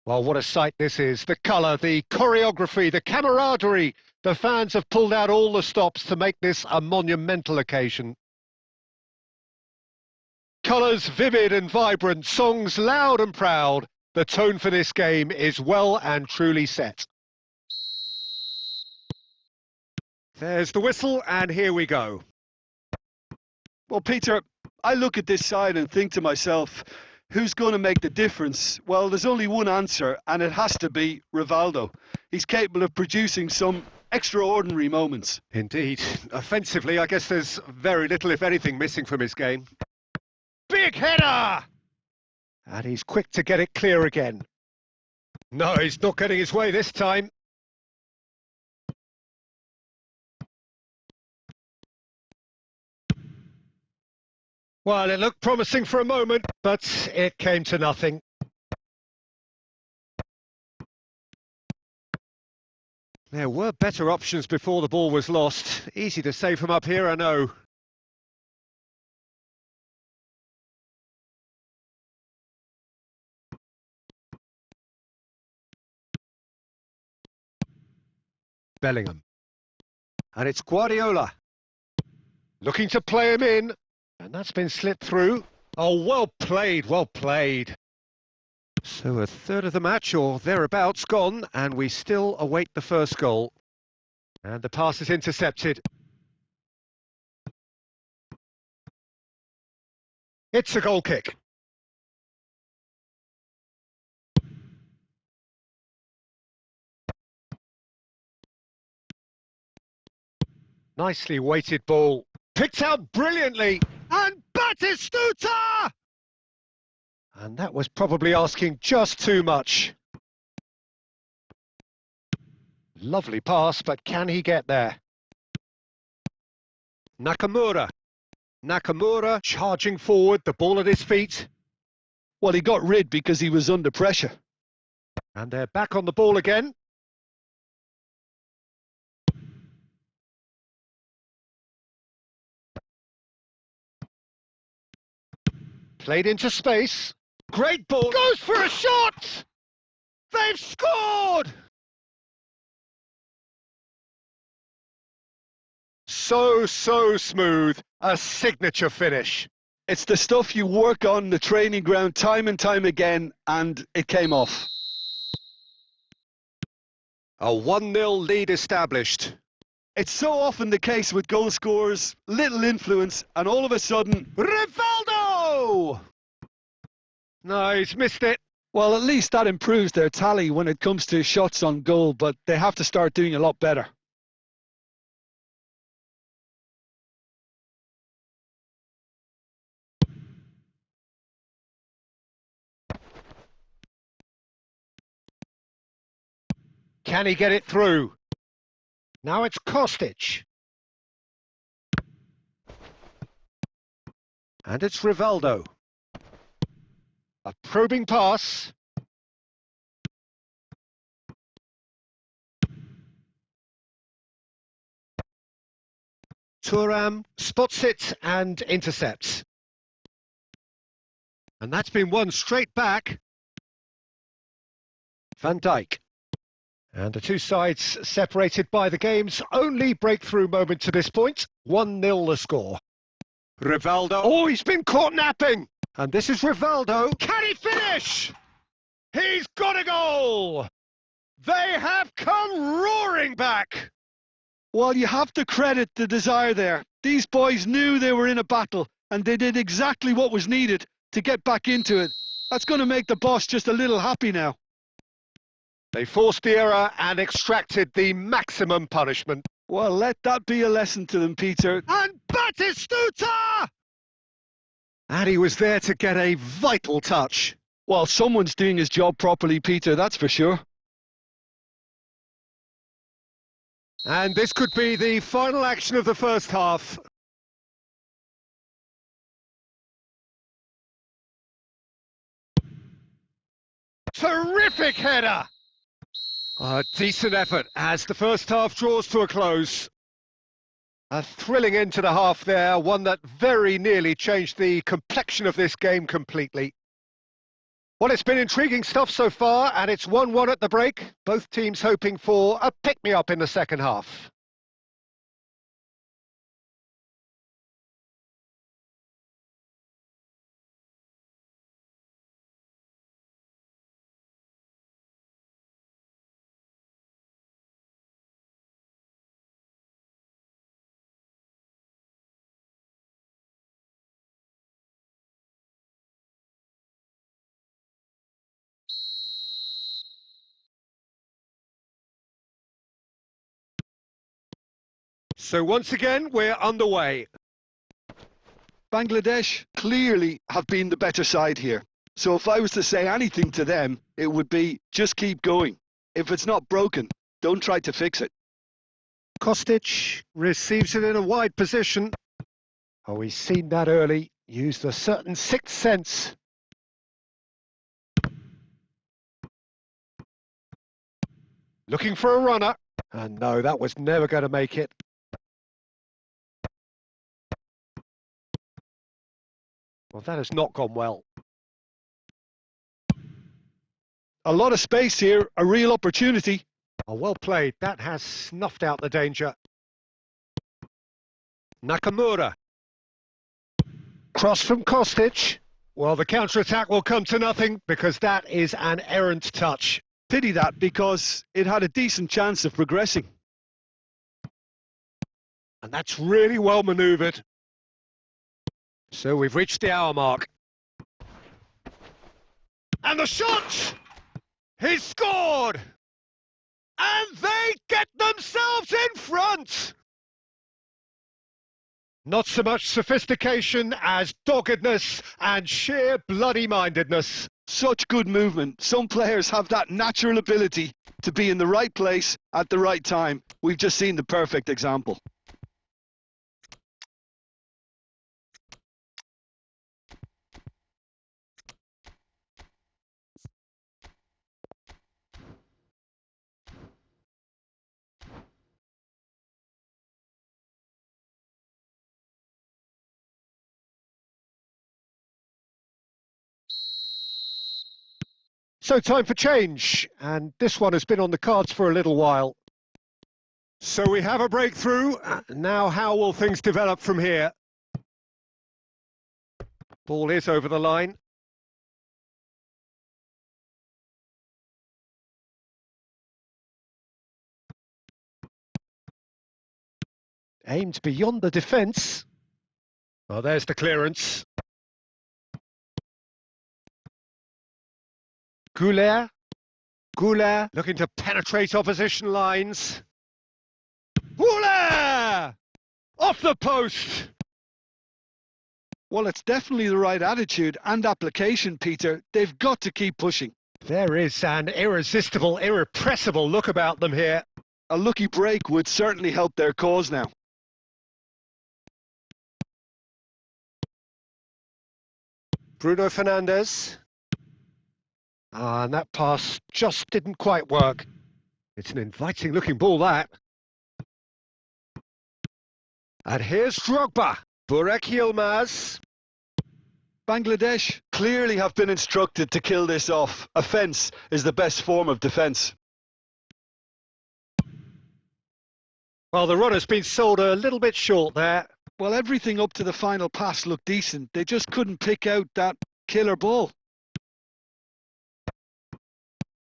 [SPEAKER 1] Well, what a sight this is. The colour, the choreography, the camaraderie. The fans have pulled out all the stops to make this a monumental occasion. Colours vivid and vibrant, songs loud and proud. The tone for this game is well and truly set. There's the whistle, and here we go.
[SPEAKER 2] Well, Peter, I look at this side and think to myself, who's going to make the difference? Well, there's only one answer, and it has to be Rivaldo. He's capable of producing some extraordinary moments.
[SPEAKER 1] Indeed. Offensively, I guess there's very little, if anything, missing from his game. Big header! And he's quick to get it clear again. No, he's not getting his way this time. Well, it looked promising for a moment, but it came to nothing. There were better options before the ball was lost. Easy to say from up here, I know. Bellingham. And it's Guardiola. Looking to play him in. And that's been slipped through. Oh, well played, well played. So a third of the match, or thereabouts, gone, and we still await the first goal. And the pass is intercepted. It's a goal kick. Nicely weighted ball. Picked out brilliantly. And Batistuta! And that was probably asking just too much. Lovely pass, but can he get there? Nakamura. Nakamura charging forward, the ball at his feet.
[SPEAKER 2] Well, he got rid because he was under pressure.
[SPEAKER 1] And they're back on the ball again. Played into space. Great ball. Goes for a shot! They've scored! So smooth. A signature finish.
[SPEAKER 2] It's the stuff you work on the training ground time and time again, and it came off.
[SPEAKER 1] A 1-0 lead established.
[SPEAKER 2] It's so often the case with goal scorers, little influence, and all of a sudden...
[SPEAKER 1] Rivaldo! No, he's missed it.
[SPEAKER 2] Well, at least that improves their tally when it comes to shots on goal, but they have to start doing a lot better.
[SPEAKER 1] Can he get it through? Now it's Kostic. And it's Rivaldo. A probing pass. Thuram spots it and intercepts. And that's been won straight back. Van Dijk. And the two sides separated by the game's only breakthrough moment to this point. 1-0 the score. Rivaldo. Oh, he's been caught napping. And this is Rivaldo. Can he finish? He's got a goal. They have come roaring back.
[SPEAKER 2] Well, you have to credit the desire there. These boys knew they were in a battle, and they did exactly what was needed to get back into it. That's going to make the boss just a little happy now.
[SPEAKER 1] They forced the error and extracted the maximum punishment.
[SPEAKER 2] Well, let that be a lesson to them, Peter.
[SPEAKER 1] And Batistuta! And he was there to get a vital touch.
[SPEAKER 2] Well, someone's doing his job properly, Peter, that's for sure.
[SPEAKER 1] And this could be the final action of the first half. Terrific header! A decent effort as the first half draws to a close. A thrilling end to the half there, one that very nearly changed the complexion of this game completely. Well, it's been intriguing stuff so far, and it's 1-1 at the break. Both teams hoping for a pick-me-up in the second half. So once again, we're underway.
[SPEAKER 2] Bangladesh clearly have been the better side here. So if I was to say anything to them, it would be just keep going. If it's not broken, don't try to fix it.
[SPEAKER 1] Kostic receives it in a wide position. Oh, he's seen that early. Used a certain sixth sense. Looking for a runner. And no, that was never going to make it. Well, that has not gone well.
[SPEAKER 2] A lot of space here, a real opportunity.
[SPEAKER 1] Oh, well played. That has snuffed out the danger. Nakamura. Cross from Kostic. Well, the counter-attack will come to nothing because that is an errant touch.
[SPEAKER 2] Pity that, because it had a decent chance of progressing.
[SPEAKER 1] And that's really well manoeuvred. So we've reached the hour mark. And the shot! He's scored! And they get themselves in front! Not so much sophistication as doggedness and sheer bloody-mindedness.
[SPEAKER 2] Such good movement. Some players have that natural ability to be in the right place at the right time. We've just seen the perfect example.
[SPEAKER 1] So time for change, and this one has been on the cards for a little while. So we have a breakthrough. Now how will things develop from here? Ball is over the line. Aimed beyond the defence. Well, there's the clearance. Goulet looking to penetrate opposition lines. Goulet! Off the post!
[SPEAKER 2] Well, it's definitely the right attitude and application, Peter. They've got to keep pushing.
[SPEAKER 1] There is an irresistible, irrepressible look about them here.
[SPEAKER 2] A lucky break would certainly help their cause now.
[SPEAKER 1] Bruno Fernandes. And that pass just didn't quite work. It's an inviting looking ball, that. And here's Drogba. Burak Yilmaz.
[SPEAKER 2] Bangladesh clearly have been instructed to kill this off. Offence is the best form of defence.
[SPEAKER 1] Well, the runner's been sold a little bit short there.
[SPEAKER 2] Well, everything up to the final pass looked decent. They just couldn't pick out that killer ball.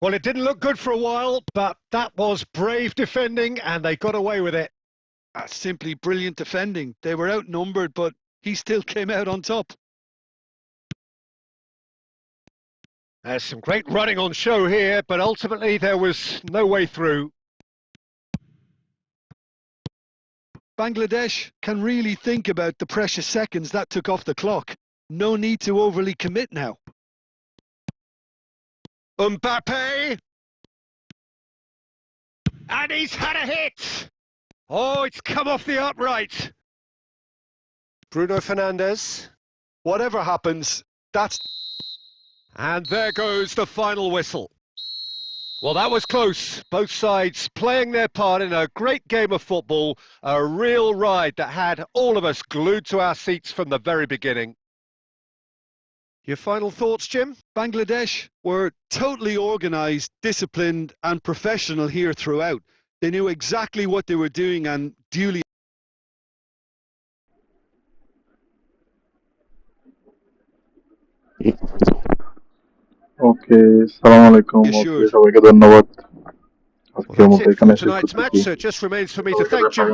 [SPEAKER 1] Well, it didn't look good for a while, but that was brave defending and they got away with it.
[SPEAKER 2] That's simply brilliant defending. They were outnumbered, but he still came out on top.
[SPEAKER 1] There's some great running on show here, but ultimately there was no way through.
[SPEAKER 2] Bangladesh can really think about the precious seconds that took off the clock. No need to overly commit now.
[SPEAKER 1] Mbappe! And he's had a hit! Oh, it's come off the upright. Bruno Fernandes.
[SPEAKER 2] Whatever happens, that's...
[SPEAKER 1] And there goes the final whistle. Well, that was close. Both sides playing their part in a great game of football. A real ride that had all of us glued to our seats from the very beginning. Your final thoughts, Jim?
[SPEAKER 2] Bangladesh were totally organised, disciplined and professional here throughout. They knew exactly what they were doing and duly...
[SPEAKER 3] ওকে, সালাম আলাইকুম। ওকে, সবাইকে ধন্যবাদ। আজকের
[SPEAKER 1] Well,
[SPEAKER 3] মতো
[SPEAKER 1] that's it
[SPEAKER 3] এখানে
[SPEAKER 1] for
[SPEAKER 3] শেষ
[SPEAKER 1] tonight's match,
[SPEAKER 3] করতেছি।
[SPEAKER 1] so it just remains for me to thank Jim.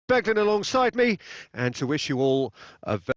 [SPEAKER 1] Beglin alongside me, and to wish you all a very